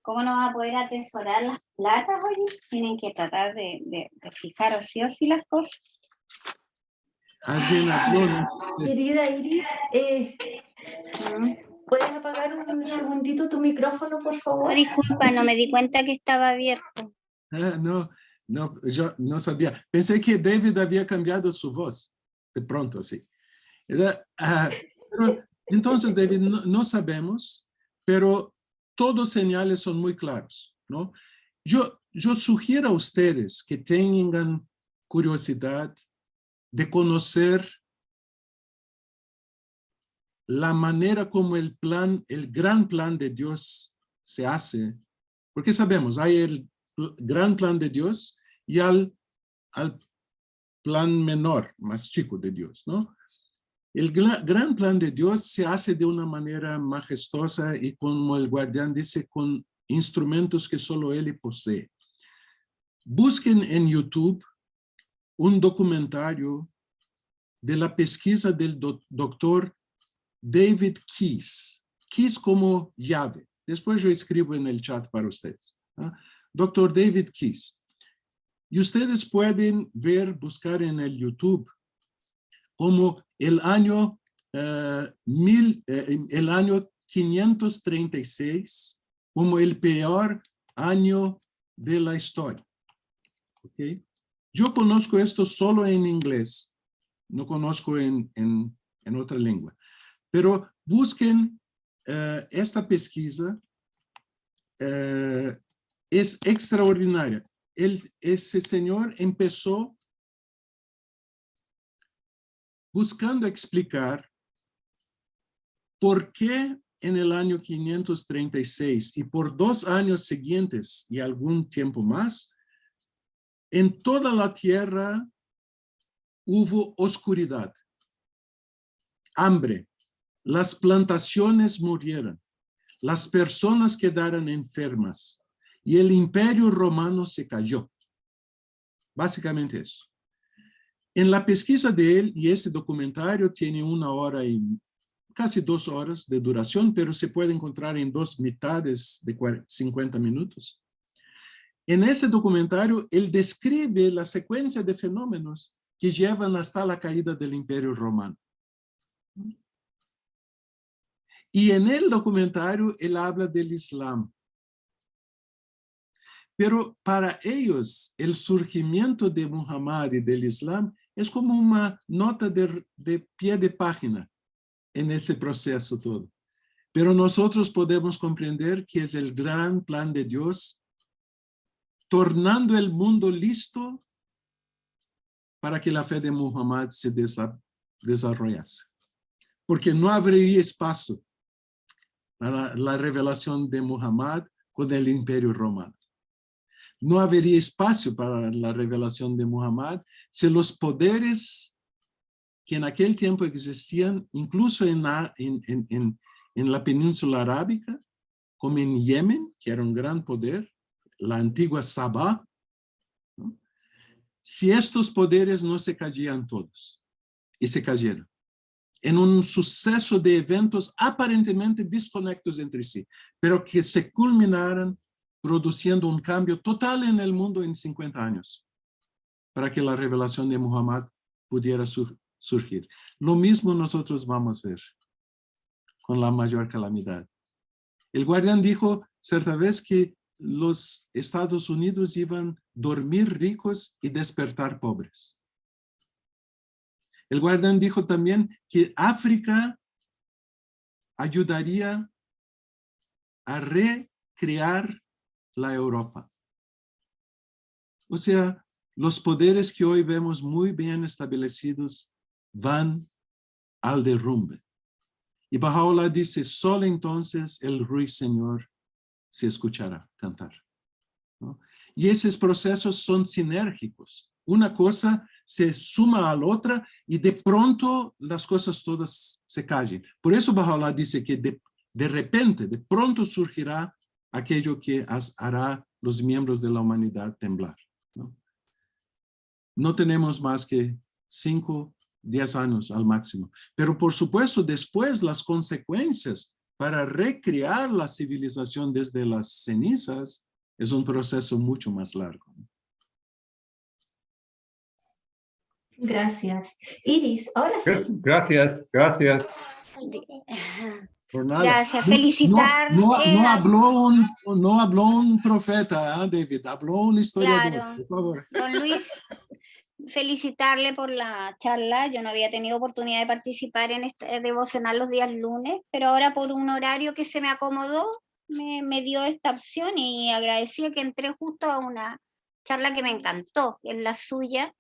¿cómo no va a poder atesorar las platas, oye? Tienen que tratar de fijar sí o sí las cosas. Querida Iris, ¿puedes apagar un segundito tu micrófono, por favor? Oh, disculpa, no me di cuenta que estaba abierto. No, yo no sabía. Pensé que David había cambiado su voz, de pronto, así. Entonces, David, no sabemos, pero todos señales son muy claros, ¿no? Yo sugiero a ustedes que tengan curiosidad de conocer la manera como el gran plan de Dios se hace, porque sabemos, hay el gran plan de Dios y al plan menor, más chico de Dios, ¿no? El gran plan de Dios se hace de una manera majestuosa y, como el guardián dice, con instrumentos que solo Él posee. Busquen en YouTube un documentario de la pesquisa del doctor David Keyes. Keyes como llave. Después yo escribo en el chat para ustedes. Dr. David Keyes. Y ustedes pueden ver, buscar en el YouTube como el año 536 como el peor año de la historia. ¿Okay? Yo conozco esto solo en inglés, no conozco en otra lengua. Pero busquen esta pesquisa, es extraordinaria. Ese señor empezó buscando explicar por qué en el año 536 y por 2 años siguientes y algún tiempo más, en toda la tierra hubo oscuridad, hambre, las plantaciones murieron, las personas quedaron enfermas y el imperio romano se cayó. Básicamente eso. En la pesquisa de él, y ese documentario tiene 1 hora y casi 2 horas de duración, pero se puede encontrar en 2 mitades de 50 minutos. En ese documentario, él describe la secuencia de fenómenos que llevan hasta la caída del imperio romano. Y en el documentario, él habla del Islam. Pero para ellos, el surgimiento de Muhammad y del Islam es como una nota de pie de página en ese proceso todo. Pero nosotros podemos comprender que es el gran plan de Dios, tornando el mundo listo para que la fe de Muhammad se desarrollase. Porque no habría espacio para la revelación de Muhammad con el imperio romano. No habría espacio para la revelación de Muhammad si los poderes que en aquel tiempo existían, incluso en la península arábica, como en Yemen, que era un gran poder, la antigua Sabá, ¿no? Si estos poderes no se caían todos, y se cayeron, en un suceso de eventos aparentemente desconectados entre sí, pero que se culminaron produciendo un cambio total en el mundo en 50 años, para que la revelación de Muhammad pudiera surgir. Lo mismo nosotros vamos a ver con la mayor calamidad. El guardián dijo cierta vez que los Estados Unidos iban a dormir ricos y despertar pobres. El guardián dijo también que África ayudaría a recrear la Europa. O sea, los poderes que hoy vemos muy bien establecidos van al derrumbe. Y Baha'u'llah dice, solo entonces el ruiseñor se escuchará cantar, ¿no? Y esos procesos son sinérgicos. Una cosa se suma a la otra y de pronto las cosas todas se callen. Por eso Baha'u'llah dice que de repente, de pronto surgirá aquello que hará los miembros de la humanidad temblar, ¿no? No tenemos más que 5, 10 años al máximo. Pero por supuesto, después las consecuencias para recrear la civilización desde las cenizas es un proceso mucho más largo. Gracias. Iris, ahora sí. Gracias. Por nada. Gracias, felicitar. No habló un profeta, David, habló un historiador, Claro. por favor. Don Luis, felicitarle por la charla. Yo no había tenido oportunidad de participar en este devocional los días lunes, pero ahora por un horario que se me acomodó, me dio esta opción y agradecía que entré justo a una charla que me encantó, que es la suya,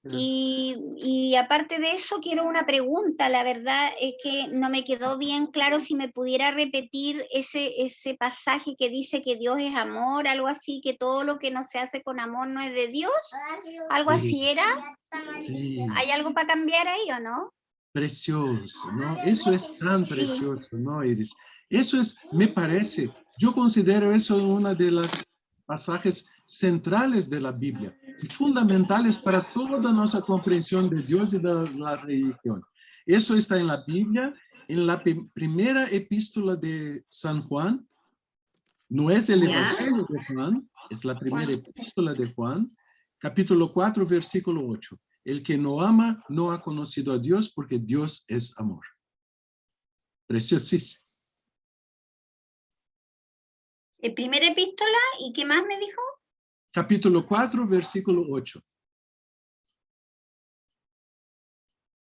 Y aparte de eso, quiero una pregunta. La verdad es que no me quedó bien claro si me pudiera repetir ese pasaje que dice que Dios es amor, algo así, que todo lo que no se hace con amor no es de Dios. ¿Algo así era? Sí, ¿Hay algo para cambiar ahí o no? precioso, ¿no? Eso es tan Sí. precioso, ¿no, Iris? Eso es, me parece, yo considero eso una de las pasajes centrales de la Biblia y fundamentales para toda nuestra comprensión de Dios y de la religión. Eso está en la Biblia, en la primera epístola de San Juan. No es el Evangelio de Juan, es la primera epístola de Juan, capítulo 4, versículo 8. El que no ama no ha conocido a Dios porque Dios es amor. Preciosísimo. Primera epístola, ¿y qué más me dijo? Capítulo 4, versículo 8.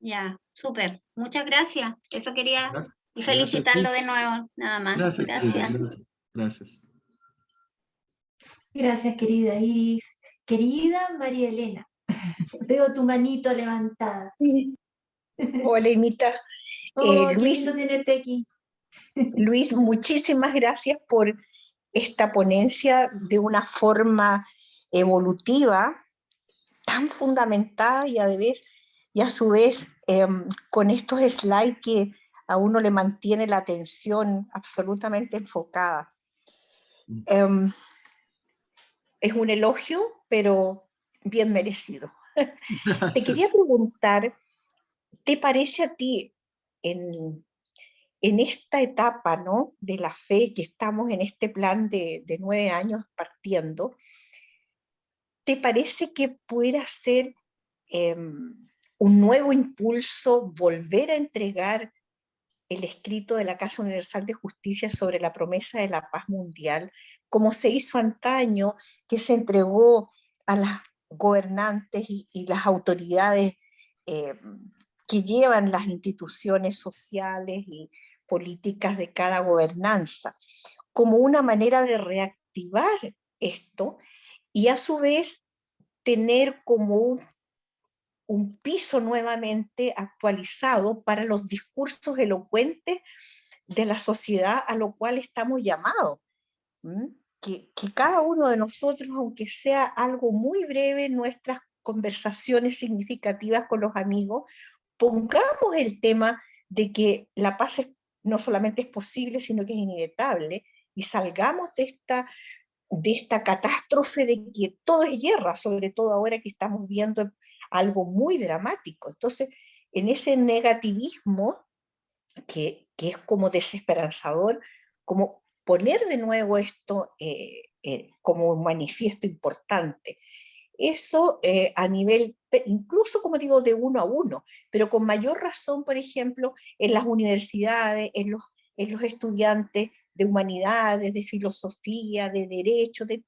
Ya, súper. Muchas gracias. Eso quería. Gracias. Y felicitarlo de Gracias. nuevo, nada más. Gracias, querida. Gracias. Gracias. Gracias, querida Iris. Querida María Elena, veo tu manito levantada. Sí. Hola, Imita. Oh, qué Luis, lindo tenerte aquí. Luis, muchísimas gracias por esta ponencia de una forma evolutiva, tan fundamentada y a su vez con estos slides que a uno le mantiene la atención absolutamente enfocada. Es un elogio, pero bien merecido. Gracias. Te quería preguntar, ¿te parece a ti en esta etapa, ¿no?, de la fe, que estamos en este plan de 9 años partiendo, ¿te parece que pudiera ser un nuevo impulso volver a entregar el escrito de la Casa Universal de Justicia sobre la promesa de la paz mundial, como se hizo antaño, que se entregó a las gobernantes y las autoridades que llevan las instituciones sociales y políticas de cada gobernanza, como una manera de reactivar esto y a su vez tener como un piso nuevamente actualizado para los discursos elocuentes de la sociedad a lo cual estamos llamados. Que cada uno de nosotros, aunque sea algo muy breve en nuestras conversaciones significativas con los amigos, pongamos el tema de que la paz no solamente es posible, sino que es inevitable, y salgamos de esta catástrofe de que todo es guerra, sobre todo ahora que estamos viendo algo muy dramático. Entonces, en ese negativismo que es como desesperanzador, como poner de nuevo esto como un manifiesto importante. Eso a nivel, incluso como digo, de uno a uno, pero con mayor razón, por ejemplo, en las universidades, en los estudiantes de humanidades, de filosofía, de derecho, de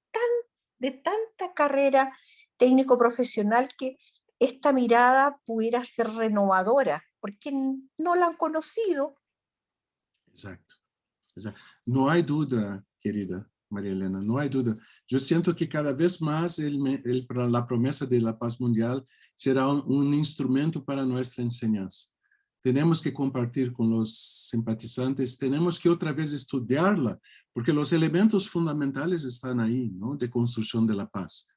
tanta carrera técnico-profesional, que esta mirada pudiera ser renovadora, porque no la han conocido. Exacto. No hay duda, querida María Elena, no hay duda. Yo siento que cada vez más la promesa de la paz mundial será un instrumento para nuestra enseñanza. Tenemos que compartir con los simpatizantes, tenemos que otra vez estudiarla, porque los elementos fundamentales están ahí, ¿no?, de construcción de la paz.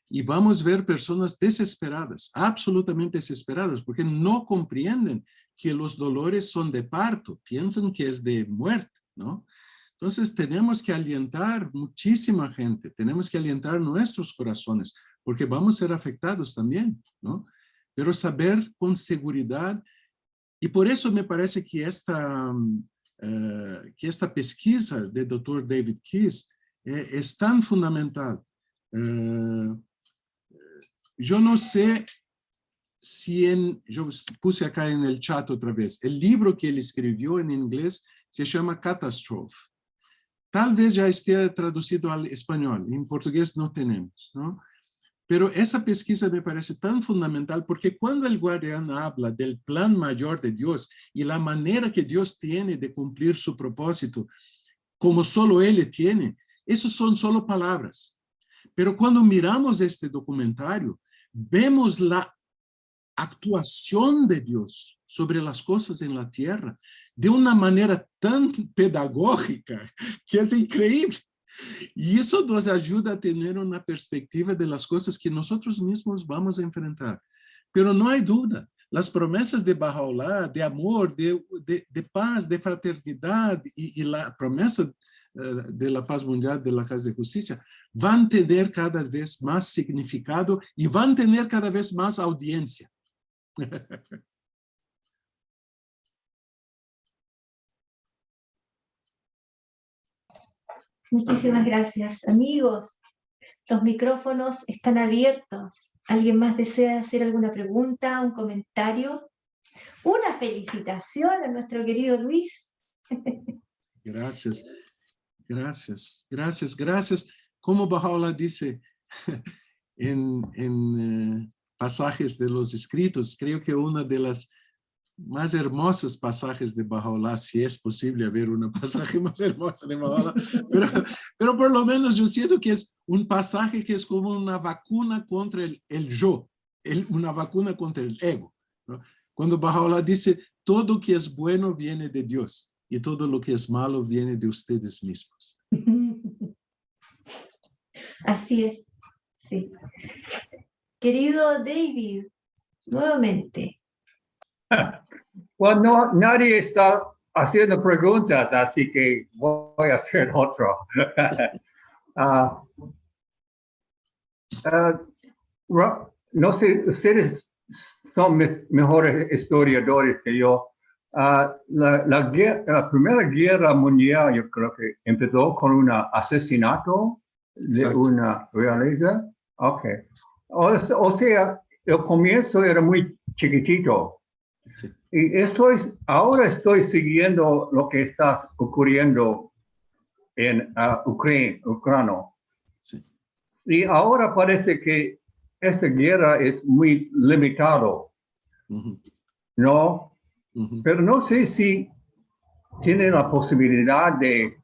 Y vamos a ver personas desesperadas, absolutamente desesperadas, porque no comprenden que los dolores son de parto, piensan que es de muerte, ¿no? Entonces tenemos que alientar muchísima gente, tenemos que alientar nuestros corazones, porque vamos a ser afectados también, ¿no? Pero saber con seguridad, y por eso me parece que esta pesquisa del Dr. David Keyes es tan fundamental. Yo no sé si yo puse acá en el chat otra vez, el libro que él escribió en inglés se llama Catastrophe. Tal vez ya esté traducido al español, en portugués no tenemos, ¿no? Pero esa pesquisa me parece tan fundamental, porque cuando el Guardián habla del plan mayor de Dios y la manera que Dios tiene de cumplir su propósito, como solo Él tiene, eso son solo palabras. Pero cuando miramos este documentario, vemos la actuación de Dios sobre las cosas en la tierra de una manera tan pedagógica que es increíble. Y eso nos ayuda a tener una perspectiva de las cosas que nosotros mismos vamos a enfrentar. Pero no hay duda, las promesas de Baha'u'lláh, de amor, de paz, de fraternidad y la promesa de la paz mundial de la Casa de Justicia van a tener cada vez más significado y van a tener cada vez más audiencia. Muchísimas gracias. Amigos, los micrófonos están abiertos. ¿Alguien más desea hacer alguna pregunta, un comentario? Una felicitación a nuestro querido Luis. Gracias, gracias, gracias, gracias. Como Baha'u'lláh dice en pasajes de los escritos, creo que una de las más hermosas pasajes de Baha'u'lláh, si es posible haber una pasaje más hermosa de Baha'u'lláh, pero por lo menos yo siento que es un pasaje que es como una vacuna contra el yo, una vacuna contra el ego, ¿no? Cuando Baha'u'lláh dice, todo que es bueno viene de Dios y todo lo que es malo viene de ustedes mismos. Así es, sí. Querido David, nuevamente. Well, no, nadie está haciendo preguntas, así que voy a hacer otro. No sé, ustedes son mejores historiadores que yo. La Primera Guerra Mundial, yo creo que empezó con un asesinato de Exacto. una realeza. Ok. O sea, el comienzo era muy chiquitito. Sí. Y ahora estoy siguiendo lo que está ocurriendo en Ucrania. Sí. Y ahora parece que esta guerra es muy limitado, ¿no? Pero no sé si tiene la posibilidad de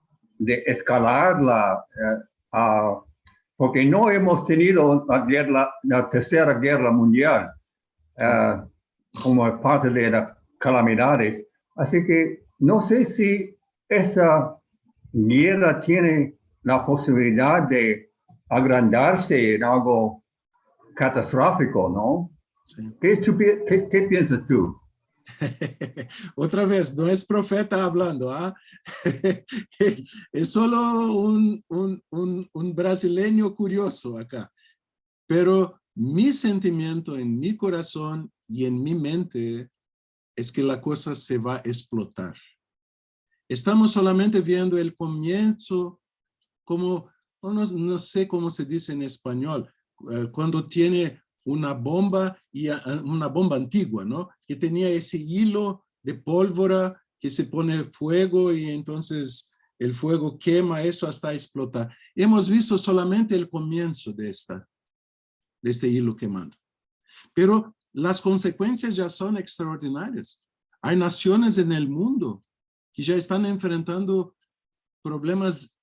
escalarla, porque no hemos tenido la Tercera Guerra Mundial como parte de las calamidades. Así que no sé si esta guerra tiene la posibilidad de agrandarse en algo catastrófico, ¿no? Sí. ¿Qué piensas tú? Otra vez, no es profeta hablando, ¿ah? Es solo un brasileño curioso acá. Pero mi sentimiento en mi corazón y en mi mente es que la cosa se va a explotar. Estamos solamente viendo el comienzo, como, no sé cómo se dice en español, cuando tiene una bomba, una bomba antigua, ¿no? Que tenía ese hilo de pólvora que se pone fuego y entonces el fuego quema eso hasta explotar. Hemos visto solamente el comienzo de este hilo quemando. Pero las consecuencias ya son extraordinarias. Hay naciones en el mundo que ya están enfrentando problemas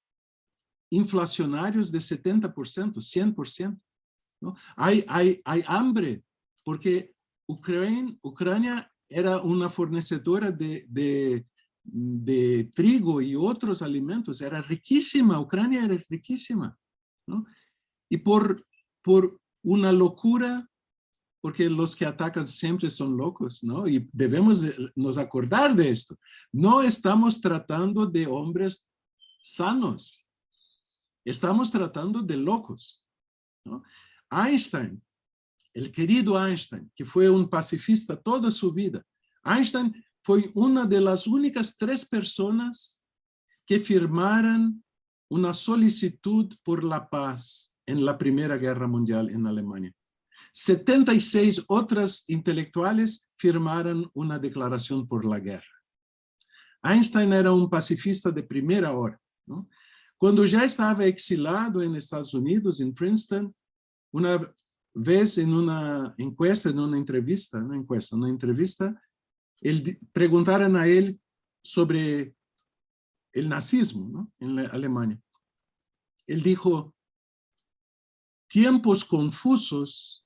inflacionarios de 70%, 100%. ¿No? Hay hambre, porque Ucrania era una fornecedora de trigo y otros alimentos, era riquísima, Ucrania era riquísima, ¿no? Y por una locura, porque los que atacan siempre son locos, ¿no? Y debemos nos acordar de esto. No estamos tratando de hombres sanos, estamos tratando de locos, ¿no? Einstein, el querido Einstein, que fue un pacifista toda su vida, Einstein fue una de las únicas 3 personas que firmaron una solicitud por la paz en la Primera Guerra Mundial en Alemania. 76 otras intelectuales firmaron una declaración por la guerra. Einstein era un pacifista de primera hora, ¿no? Cuando ya estaba exilado en Estados Unidos, en Princeton, una vez en una encuesta, en una entrevista, preguntaron a él sobre el nazismo, ¿no? En la Alemania. Él dijo, tiempos confusos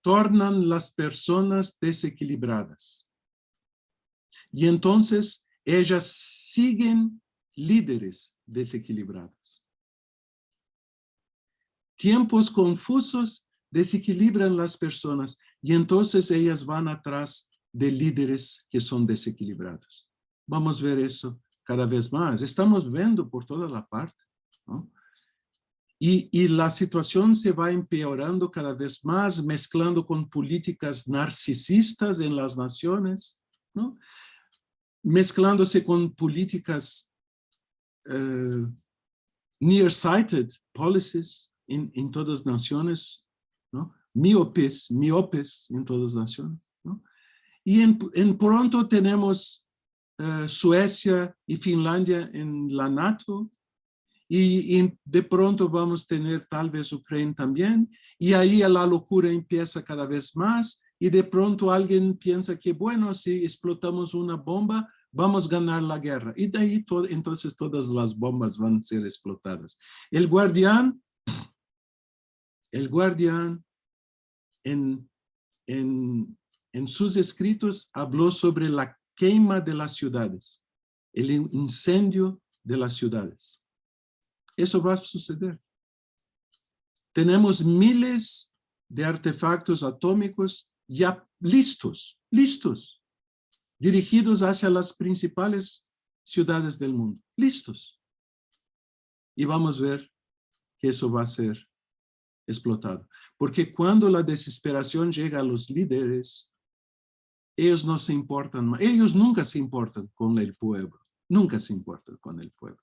tornan las personas desequilibradas. Y entonces ellas siguen líderes desequilibrados. Tiempos confusos desequilibran las personas y entonces ellas van atrás de líderes que son desequilibrados. Vamos a ver eso cada vez más. Estamos viendo por toda la parte, ¿no? Y la situación se va empeorando cada vez más, mezclando con políticas narcisistas en las naciones, ¿no? Mezclándose con políticas nearsighted policies en todas las naciones, ¿no? Miopes en todas las naciones, ¿no? Y en pronto tenemos Suecia y Finlandia en la NATO, y de pronto vamos a tener tal vez Ucrania también, y ahí la locura empieza cada vez más, y de pronto alguien piensa que, bueno, si explotamos una bomba, vamos a ganar la guerra. Y de ahí entonces todas las bombas van a ser explotadas. El guardián en sus escritos habló sobre la quema de las ciudades, el incendio de las ciudades. Eso va a suceder. Tenemos miles de artefactos atómicos ya listos, dirigidos hacia las principales ciudades del mundo, listos. Y vamos a ver que eso va a ser explotado. Porque cuando la desesperación llega a los líderes, ellos no se importan más. Ellos nunca se importan con el pueblo. Nunca se importan con el pueblo.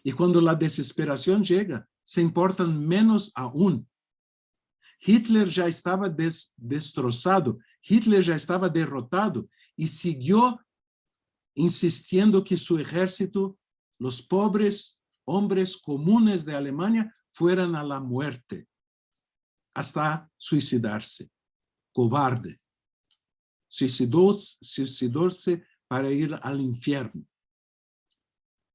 Y cuando la desesperación llega, se importan menos aún. Hitler ya estaba destrozado. Hitler ya estaba derrotado y siguió insistiendo que su ejército, los pobres hombres comunes de Alemania, fueran a la muerte hasta suicidarse. Cobarde. Suicidóse para ir al infierno.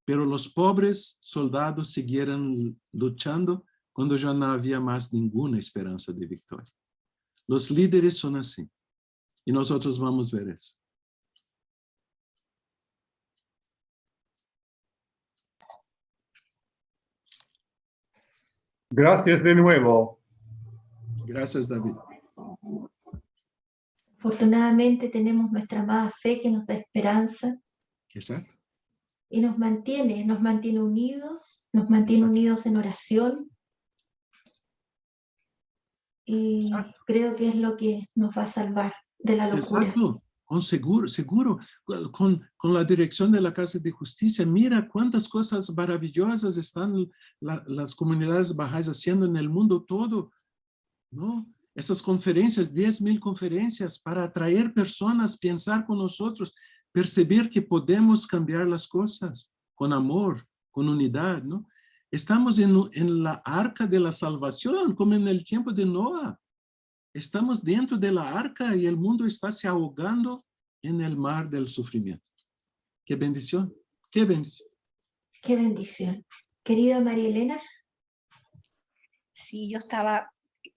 Pero los pobres soldados siguieron luchando cuando ya no había más ninguna esperanza de victoria. Los líderes son así. Y nosotros vamos a ver eso. Gracias de nuevo. Gracias, David. Afortunadamente tenemos nuestra amada fe que nos da esperanza. Exacto. Y nos mantiene unidos, nos mantiene Exacto. unidos en oración. Y Exacto. creo que es lo que nos va a salvar de la locura. Exacto. Con seguro, con la dirección de la Casa de Justicia, mira cuántas cosas maravillosas están las comunidades bahá'ís haciendo en el mundo todo, ¿no? Esas conferencias, 10,000 conferencias para atraer personas, pensar con nosotros, percibir que podemos cambiar las cosas con amor, con unidad, ¿no? Estamos en la arca de la salvación, como en el tiempo de Noé. Estamos dentro de la arca y el mundo está se ahogando en el mar del sufrimiento. ¡Qué bendición! ¡Qué bendición! ¡Qué bendición! Querida María Elena. Sí, yo estaba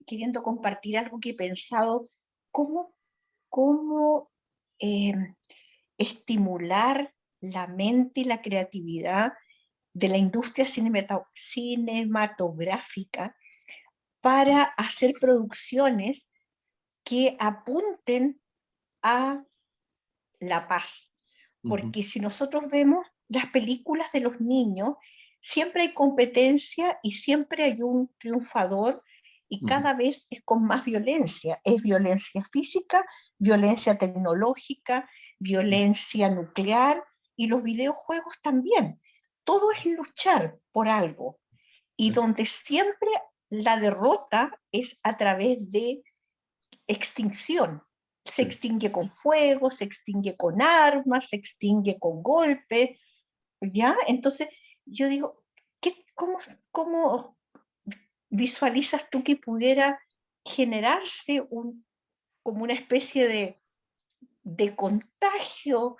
queriendo compartir algo que he pensado, cómo estimular la mente y la creatividad de la industria cinematográfica para hacer producciones que apunten a la paz. Porque si nosotros vemos las películas de los niños, siempre hay competencia y siempre hay un triunfador y cada vez es con más violencia. Es violencia física, violencia tecnológica, violencia nuclear y los videojuegos también. Todo es luchar por algo y donde siempre la derrota es a través de extinción. Se extingue con fuego, se extingue con armas, se extingue con golpes, ¿ya? Entonces, yo digo, ¿cómo visualizas tú que pudiera generarse como una especie de contagio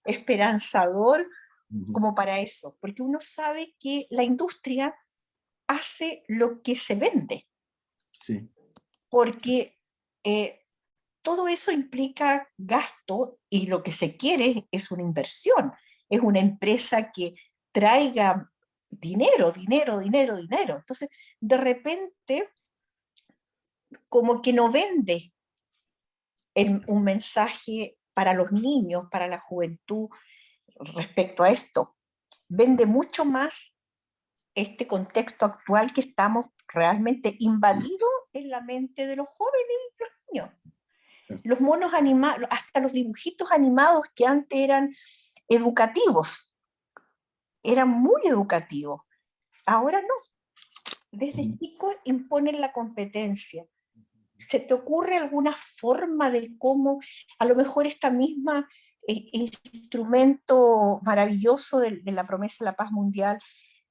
esperanzador como para eso? Porque uno sabe que la industria hace lo que se vende. Sí. Porque todo eso implica gasto y lo que se quiere es una inversión, es una empresa que traiga dinero. Entonces, de repente, como que no vende un mensaje para los niños, para la juventud respecto a esto. Vende mucho más este contexto actual que estamos realmente invadidos en la mente de los jóvenes y los niños. Los monos animados, hasta los dibujitos animados que antes eran educativos, eran muy educativos. Ahora no. Desde chicos imponen la competencia. ¿Se te ocurre alguna forma de cómo a lo mejor esta misma instrumento maravilloso de la promesa de la paz mundial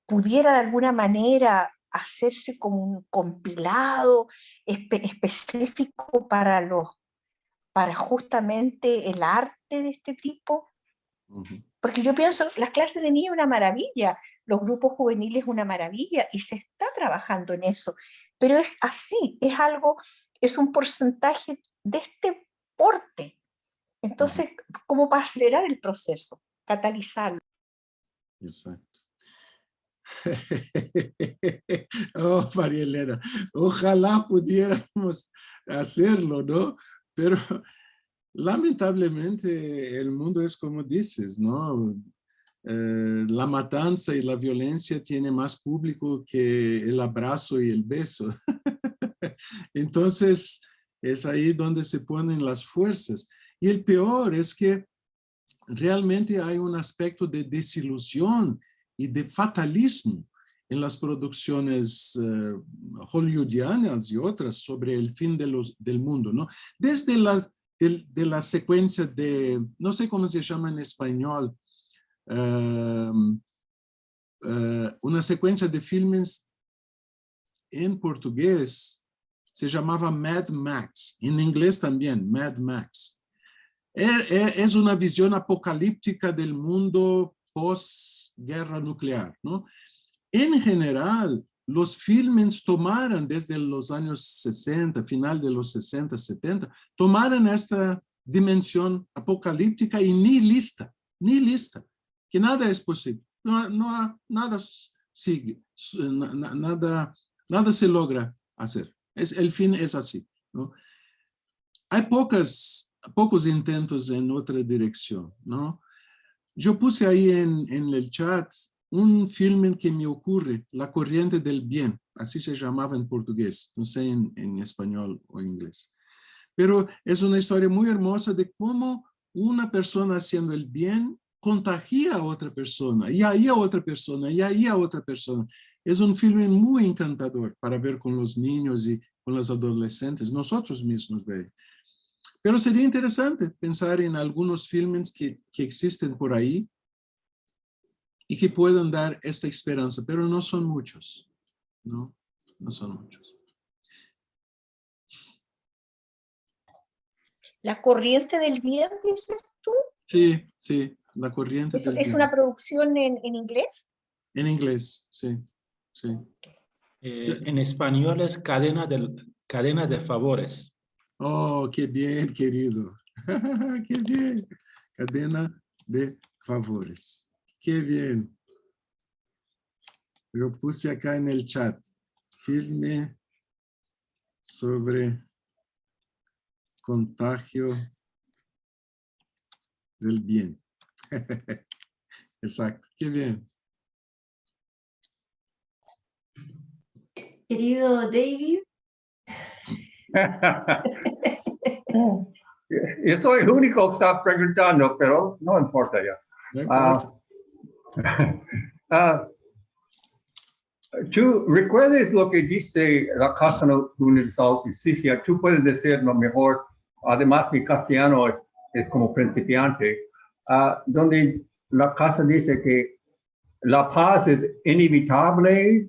pudiera de alguna manera hacerse como un compilado específico para justamente el arte de este tipo? Porque yo pienso, las clases de niños es una maravilla, los grupos juveniles es una maravilla y se está trabajando en eso, pero es así, es algo, es un porcentaje de este porte. Entonces, ¿cómo para acelerar el proceso? Catalizarlo. Exacto. Oh, María Elena, ojalá pudiéramos hacerlo, ¿no? Pero lamentablemente el mundo es como dices, ¿no? La matanza y la violencia tiene más público que el abrazo y el beso. Entonces, es ahí donde se ponen las fuerzas. Y el peor es que realmente hay un aspecto de desilusión y de fatalismo en las producciones hollywoodianas y otras sobre el fin del mundo, ¿no? Desde de la secuencia de, no sé cómo se llama en español, una secuencia de filmes en portugués se llamaba Mad Max, en inglés también, Mad Max. Es una visión apocalíptica del mundo post-guerra nuclear, ¿no? En general, los filmes tomaron desde los años 60, final de los 60, 70, tomaron esta dimensión apocalíptica y nihilista, que nada es posible, nada sigue, nada se logra hacer. El fin es así, ¿no? Hay pocos intentos en otra dirección, ¿no? Yo puse ahí en el chat un filme que me ocurre, La corriente del bien, así se llamaba en portugués, no sé en español o inglés. Pero es una historia muy hermosa de cómo una persona haciendo el bien contagia a otra persona, y ahí a otra persona, y ahí a otra persona. Es un filme muy encantador para ver con los niños y con los adolescentes, nosotros mismos, ¿ve? Pero sería interesante pensar en algunos filmes que existen por ahí y que puedan dar esta esperanza, pero no son muchos, ¿no? No son muchos. ¿La corriente del bien, dices tú? Sí, sí, La corriente del bien. ¿Es una producción en inglés? En inglés, sí, sí. En español es cadena de favores. Oh, qué bien, querido. Qué bien. Cadena de favores. Qué bien. Yo puse acá en el chat. Filme sobre contagio del bien. Exacto. Qué bien. Querido David. Yo soy el único que está preguntando, pero no importa ya. No importa. ¿Tú recuerdas lo que dice la Casa Universal de Justicia? Tú puedes decirlo mejor, además mi castellano es como principiante, donde la Casa dice que la paz es inevitable,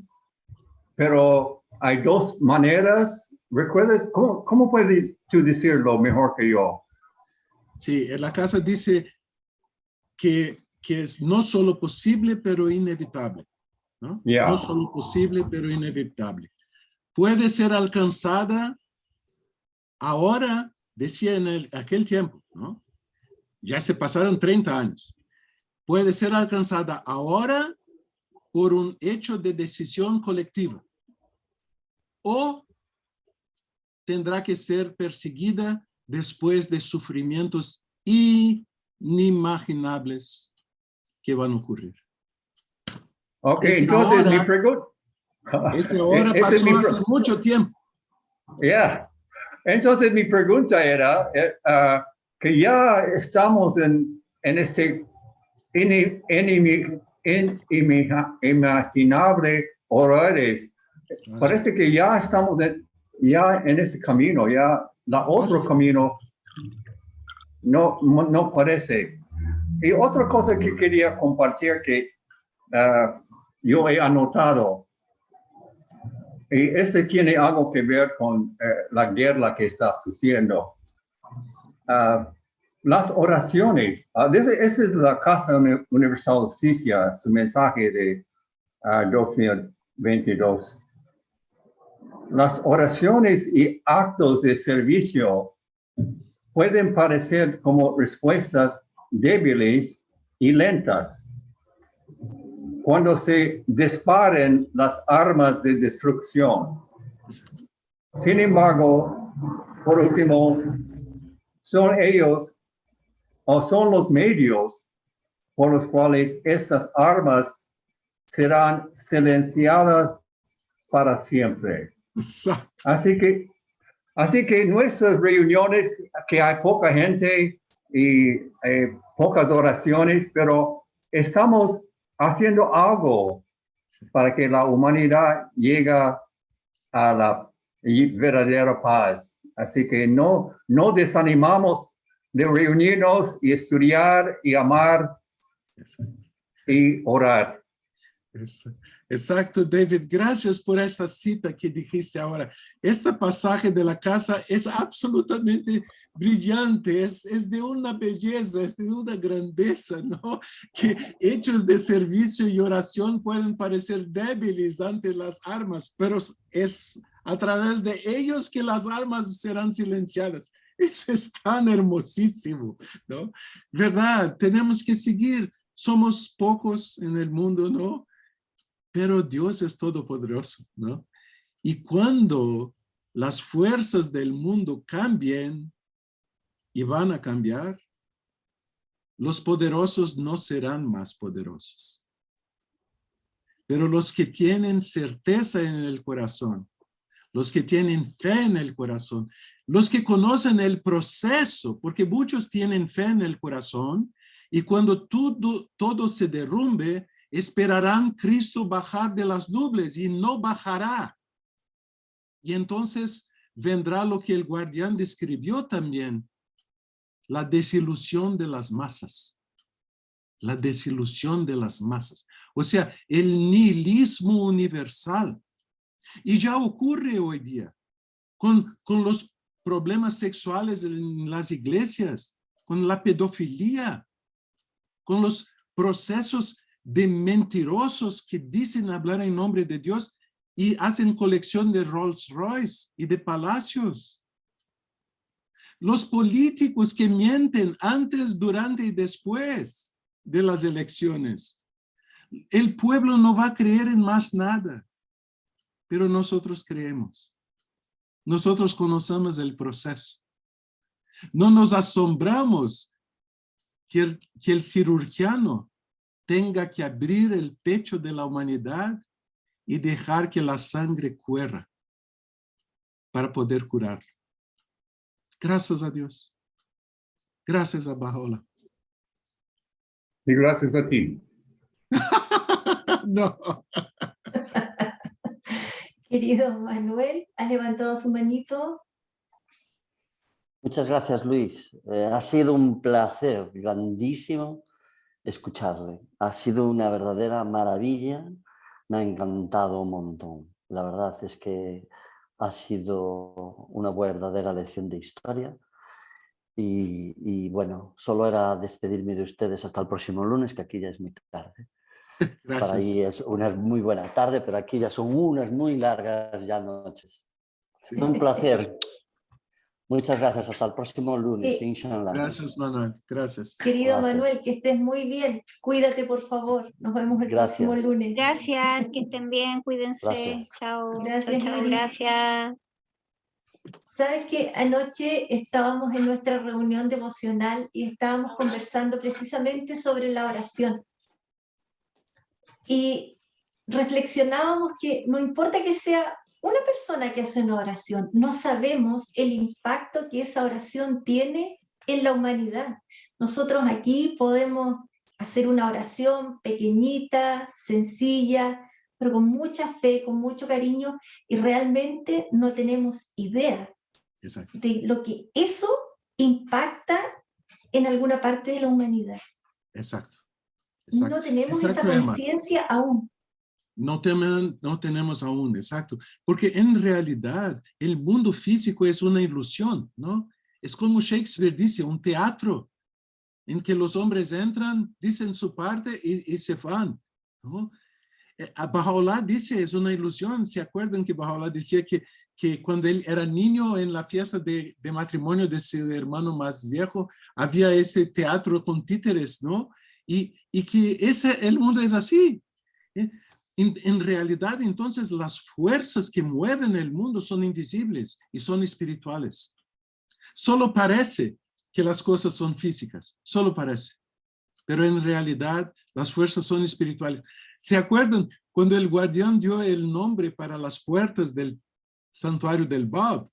pero hay dos maneras. ¿Recuerdas? ¿Cómo puedes tú decirlo mejor que yo? Sí, la Casa dice que es no solo posible, pero inevitable, ¿no? Yeah. No solo posible, pero inevitable. Puede ser alcanzada ahora, decía aquel tiempo, ¿no? Ya se pasaron 30 años. Puede ser alcanzada ahora por un hecho de decisión colectiva o tendrá que ser perseguida después de sufrimientos inimaginables que van a ocurrir. Ok, Este entonces ahora, mi pregunta... pasó hace mucho tiempo. Yeah. Entonces mi pregunta era que ya estamos en ese inimaginable horrores. Parece que ya estamos ya en ese camino, ya la otro camino no parece. Y otra cosa que quería compartir que yo he anotado, y ese tiene algo que ver con la guerra que está sucediendo. Las oraciones, esa es la Casa Universal CICIA, su mensaje de 2022. Las oraciones y actos de servicio pueden parecer como respuestas débiles y lentas cuando se disparen las armas de destrucción. Sin embargo, por último, son ellos o son los medios por los cuales estas armas serán silenciadas para siempre. Exacto. Así que nuestras reuniones, que hay poca gente y pocas oraciones, pero estamos haciendo algo para que la humanidad llegue a la verdadera paz. Así que no desanimamos de reunirnos y estudiar y amar y orar. Exacto, David. Gracias por esta cita que dijiste ahora. Este pasaje de la casa es absolutamente brillante, es de una belleza, es de una grandeza, ¿no? Que hechos de servicio y oración pueden parecer débiles ante las armas, pero es a través de ellos que las armas serán silenciadas. Eso es tan hermosísimo, ¿no? ¿Verdad? Tenemos que seguir. Somos pocos en el mundo, ¿no? Pero Dios es todopoderoso, ¿no? Y cuando las fuerzas del mundo cambien y van a cambiar, los poderosos no serán más poderosos. Pero los que tienen certeza en el corazón, los que tienen fe en el corazón, los que conocen el proceso, porque muchos tienen fe en el corazón, y cuando todo se derrumbe, esperarán Cristo bajar de las nubes y no bajará. Y entonces vendrá lo que el guardián describió también, la desilusión de las masas. La desilusión de las masas. O sea, el nihilismo universal. Y ya ocurre hoy día con los problemas sexuales en las iglesias, con la pedofilia, con los procesos de mentirosos que dicen hablar en nombre de Dios y hacen colección de Rolls Royce y de palacios. Los políticos que mienten antes, durante y después de las elecciones. El pueblo no va a creer en más nada, pero nosotros creemos. Nosotros conocemos el proceso. No nos asombramos que el cirujano tenga que abrir el pecho de la humanidad y dejar que la sangre corra para poder curarlo. Gracias a Dios. Gracias a Baha'u'lláh. Y gracias a ti. No. Querido Manuel, ¿has levantado su manito? Muchas gracias, Luis. Ha sido un placer grandísimo escucharle. Ha sido una verdadera maravilla. Me ha encantado un montón. La verdad es que ha sido una verdadera lección de historia. Y bueno, solo era despedirme de ustedes hasta el próximo lunes, que aquí ya es muy tarde. Gracias. Para ahí es una muy buena tarde, pero aquí ya son unas muy largas ya noches. Sí. Un placer. Muchas gracias. Hasta el próximo lunes. Inshallah. Gracias, Manuel. Gracias. Querido Gracias. Manuel, que estés muy bien. Cuídate, por favor. Nos vemos el próximo Gracias. lunes. Gracias, que estén bien, cuídense. Gracias. Chao. Gracias, Chao, Iris. gracias. Sabes que anoche estábamos en nuestra reunión devocional y estábamos conversando precisamente sobre la oración. Y reflexionábamos que no importa que sea una persona que hace una oración, no sabemos el impacto que esa oración tiene en la humanidad. Nosotros aquí podemos hacer una oración pequeñita, sencilla, pero con mucha fe, con mucho cariño, y realmente no tenemos idea Exacto. de lo que eso impacta en alguna parte de la humanidad. Exacto. No tenemos esa Exacto, Emma. conciencia aún. No tenemos aún, exacto. Porque en realidad el mundo físico es una ilusión, ¿no? Es como Shakespeare dice, un teatro en que los hombres entran, dicen su parte y se van, ¿no? Baha'u'lláh dice, es una ilusión. ¿Se acuerdan que Baha'u'lláh decía que cuando él era niño en la fiesta de matrimonio de su hermano más viejo, había ese teatro con títeres, ¿no? Y que el mundo es así. En realidad, entonces, las fuerzas que mueven el mundo son invisibles y son espirituales. Solo parece que las cosas son físicas, solo parece. Pero en realidad, las fuerzas son espirituales. ¿Se acuerdan cuando el guardián dio el nombre para las puertas del santuario del Bab?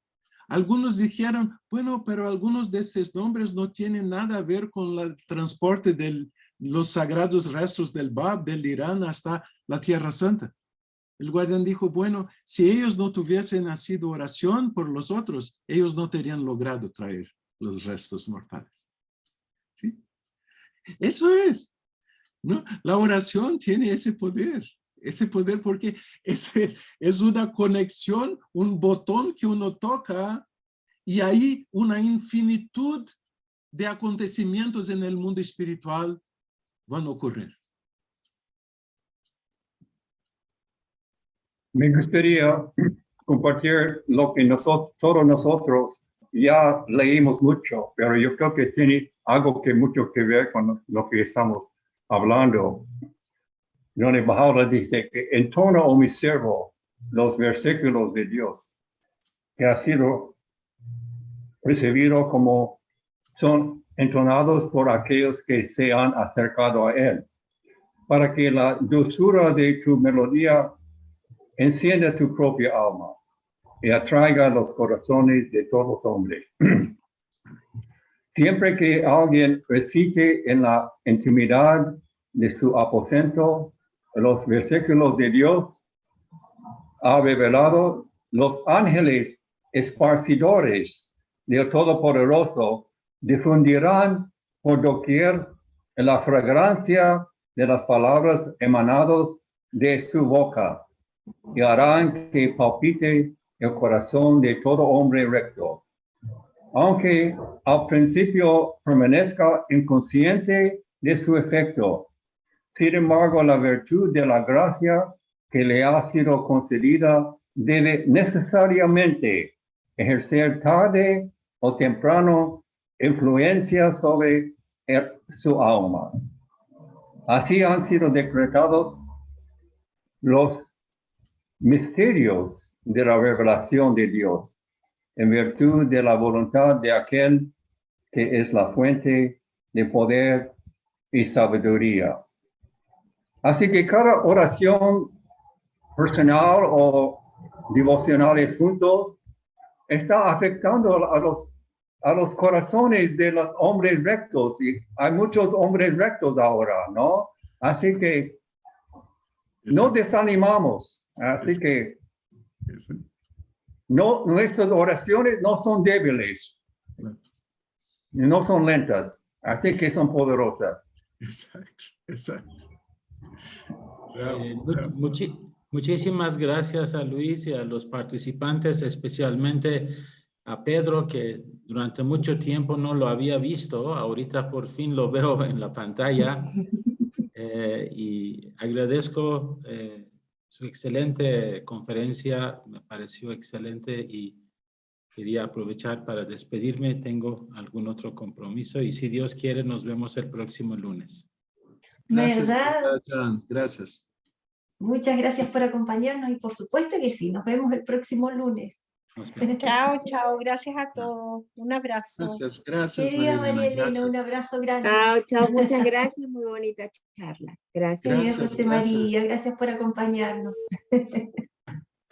Algunos dijeron, bueno, pero algunos de esos nombres no tienen nada a ver con el transporte de los sagrados restos del Bab, del Irán hasta la Tierra Santa. El guardián dijo, bueno, si ellos no tuviesen nacido oración por los otros, ellos no terían logrado traer los restos mortales. ¿Sí? Eso es, ¿no? La oración tiene ese poder porque es una conexión, un botón que uno toca y ahí una infinitud de acontecimientos en el mundo espiritual van a ocurrir. Me gustaría compartir lo que todos nosotros ya leímos mucho, pero yo creo que tiene algo mucho que ver con lo que estamos hablando. Donde Baha'u'lláh dice que en torno a mi siervo los versículos de Dios que ha sido recibido como son entonados por aquellos que se han acercado a él, para que la dulzura de tu melodía encienda tu propia alma y atraiga los corazones de todos los hombres. Siempre que alguien recite en la intimidad de su aposento los versículos de Dios ha revelado, los ángeles esparcidores del Todopoderoso difundirán por doquier la fragancia de las palabras emanadas de su boca y harán que palpite el corazón de todo hombre recto. Aunque al principio permanezca inconsciente de su efecto, sin embargo, la virtud de la gracia que le ha sido concedida debe necesariamente ejercer tarde o temprano influencia sobre su alma. Así han sido decretados los misterios de la revelación de Dios, en virtud de la voluntad de aquel que es la fuente de poder y sabiduría. Así que cada oración personal o devocionales juntos está afectando a los corazones de los hombres rectos. Y hay muchos hombres rectos ahora, ¿no? Así que no desanimamos. Así que no, nuestras oraciones no son débiles, no son lentas, así que son poderosas. Exacto. Muchísimas gracias a Luis y a los participantes, especialmente a Pedro, que durante mucho tiempo no lo había visto. Ahorita por fin lo veo en la pantalla. Y agradezco su excelente conferencia, me pareció excelente y quería aprovechar para despedirme. Tengo algún otro compromiso y si Dios quiere nos vemos el próximo lunes. Gracias, ¿Verdad? John. Gracias. Muchas gracias por acompañarnos y por supuesto que sí, nos vemos el próximo lunes. Nos vemos. Chao, chao. Gracias a todos. Un abrazo. Gracias, Querida María María Elena. Elena, un Gracias. abrazo grande. Chao, chao, muchas gracias, muy bonita charla. Gracias. Querida Gracias, José gracias. María, gracias por acompañarnos.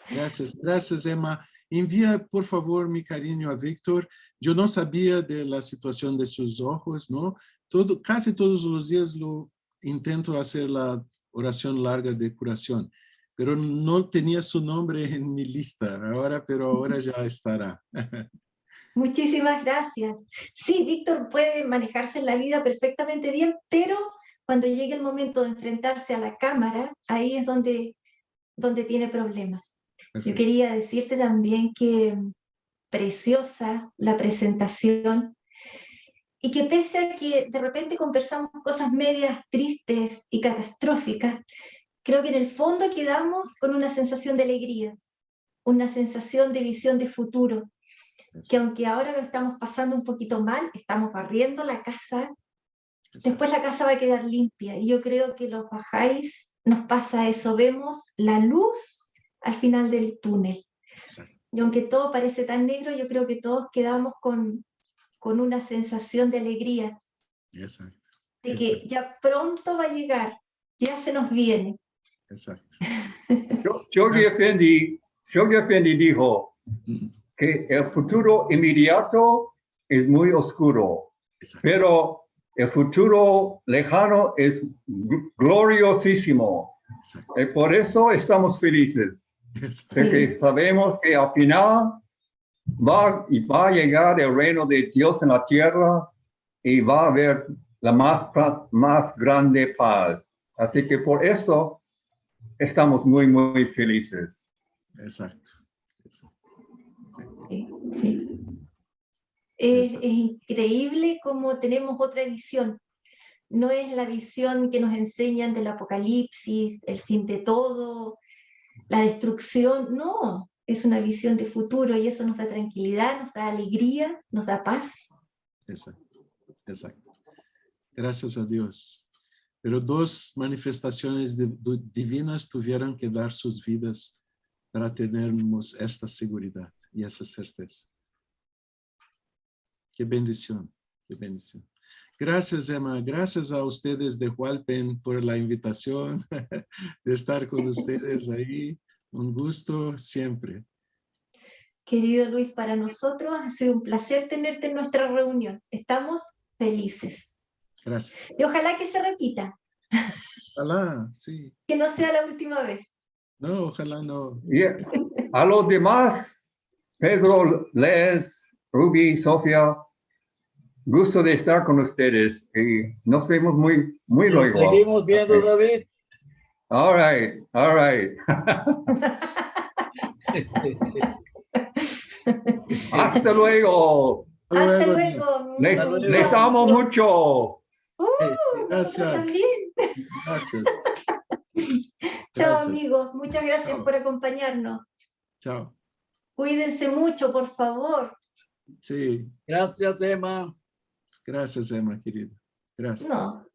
Gracias, gracias, Emma. Envía, por favor, mi cariño a Víctor. Yo no sabía de la situación de sus ojos, ¿no? Casi todos los días lo intento hacer la oración larga de curación, pero no tenía su nombre en mi lista pero ahora ya estará. Muchísimas gracias. Sí, Víctor puede manejarse en la vida perfectamente bien, pero cuando llegue el momento de enfrentarse a la cámara, ahí es donde tiene problemas. Yo Perfecto. quería decirte también que preciosa la presentación y que pese a que de repente conversamos cosas medias tristes y catastróficas, creo que en el fondo quedamos con una sensación de alegría, una sensación de visión de futuro, que aunque ahora lo estamos pasando un poquito mal, estamos barriendo la casa, después la casa va a quedar limpia, y yo creo que los bajáis nos pasa eso, vemos la luz al final del túnel. Exacto. Y aunque todo parece tan negro, yo creo que todos quedamos con una sensación de alegría, Exacto. de que ya pronto va a llegar, ya se nos viene. Exacto. Yogi Effendi dijo que el futuro inmediato es muy oscuro, Exacto. pero el futuro lejano es gloriosísimo. Exacto. Y por eso estamos felices, Exacto. porque sabemos que al final va a llegar el reino de Dios en la tierra y va a haber la más grande paz. Así que por eso estamos muy, muy felices. Exacto. Sí. Es increíble cómo tenemos otra visión. No es la visión que nos enseñan del apocalipsis, el fin de todo, la destrucción, no. Es una visión de futuro y eso nos da tranquilidad, nos da alegría, nos da paz. Exacto. Exacto. Gracias a Dios. Pero dos manifestaciones divinas tuvieron que dar sus vidas para tenermos esta seguridad y esa certeza. Qué bendición, qué bendición. Gracias, Emma. Gracias a ustedes de Hualpen por la invitación de estar con ustedes ahí. Un gusto siempre. Querido Luis, para nosotros ha sido un placer tenerte en nuestra reunión. Estamos felices. Gracias. Y ojalá que se repita. Ojalá, sí. Que no sea la última vez. No, ojalá no. Y a los demás, Pedro, Les, Ruby, Sofía, gusto de estar con ustedes y nos vemos muy luego. Seguimos viendo, David. All right, all right. Hasta luego. Hasta luego. Les amo mucho. Gracias. También. Gracias. Chao, Gracias. amigos. Muchas gracias Chao. por acompañarnos. Chao. Cuídense mucho, por favor. Sí. Gracias, Emma. Gracias, Emma, querida. Gracias. No.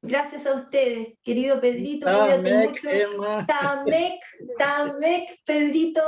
Gracias a ustedes, querido Pedrito. Cuídate Tamek, mucho. Emma. Tamek, Pedrito.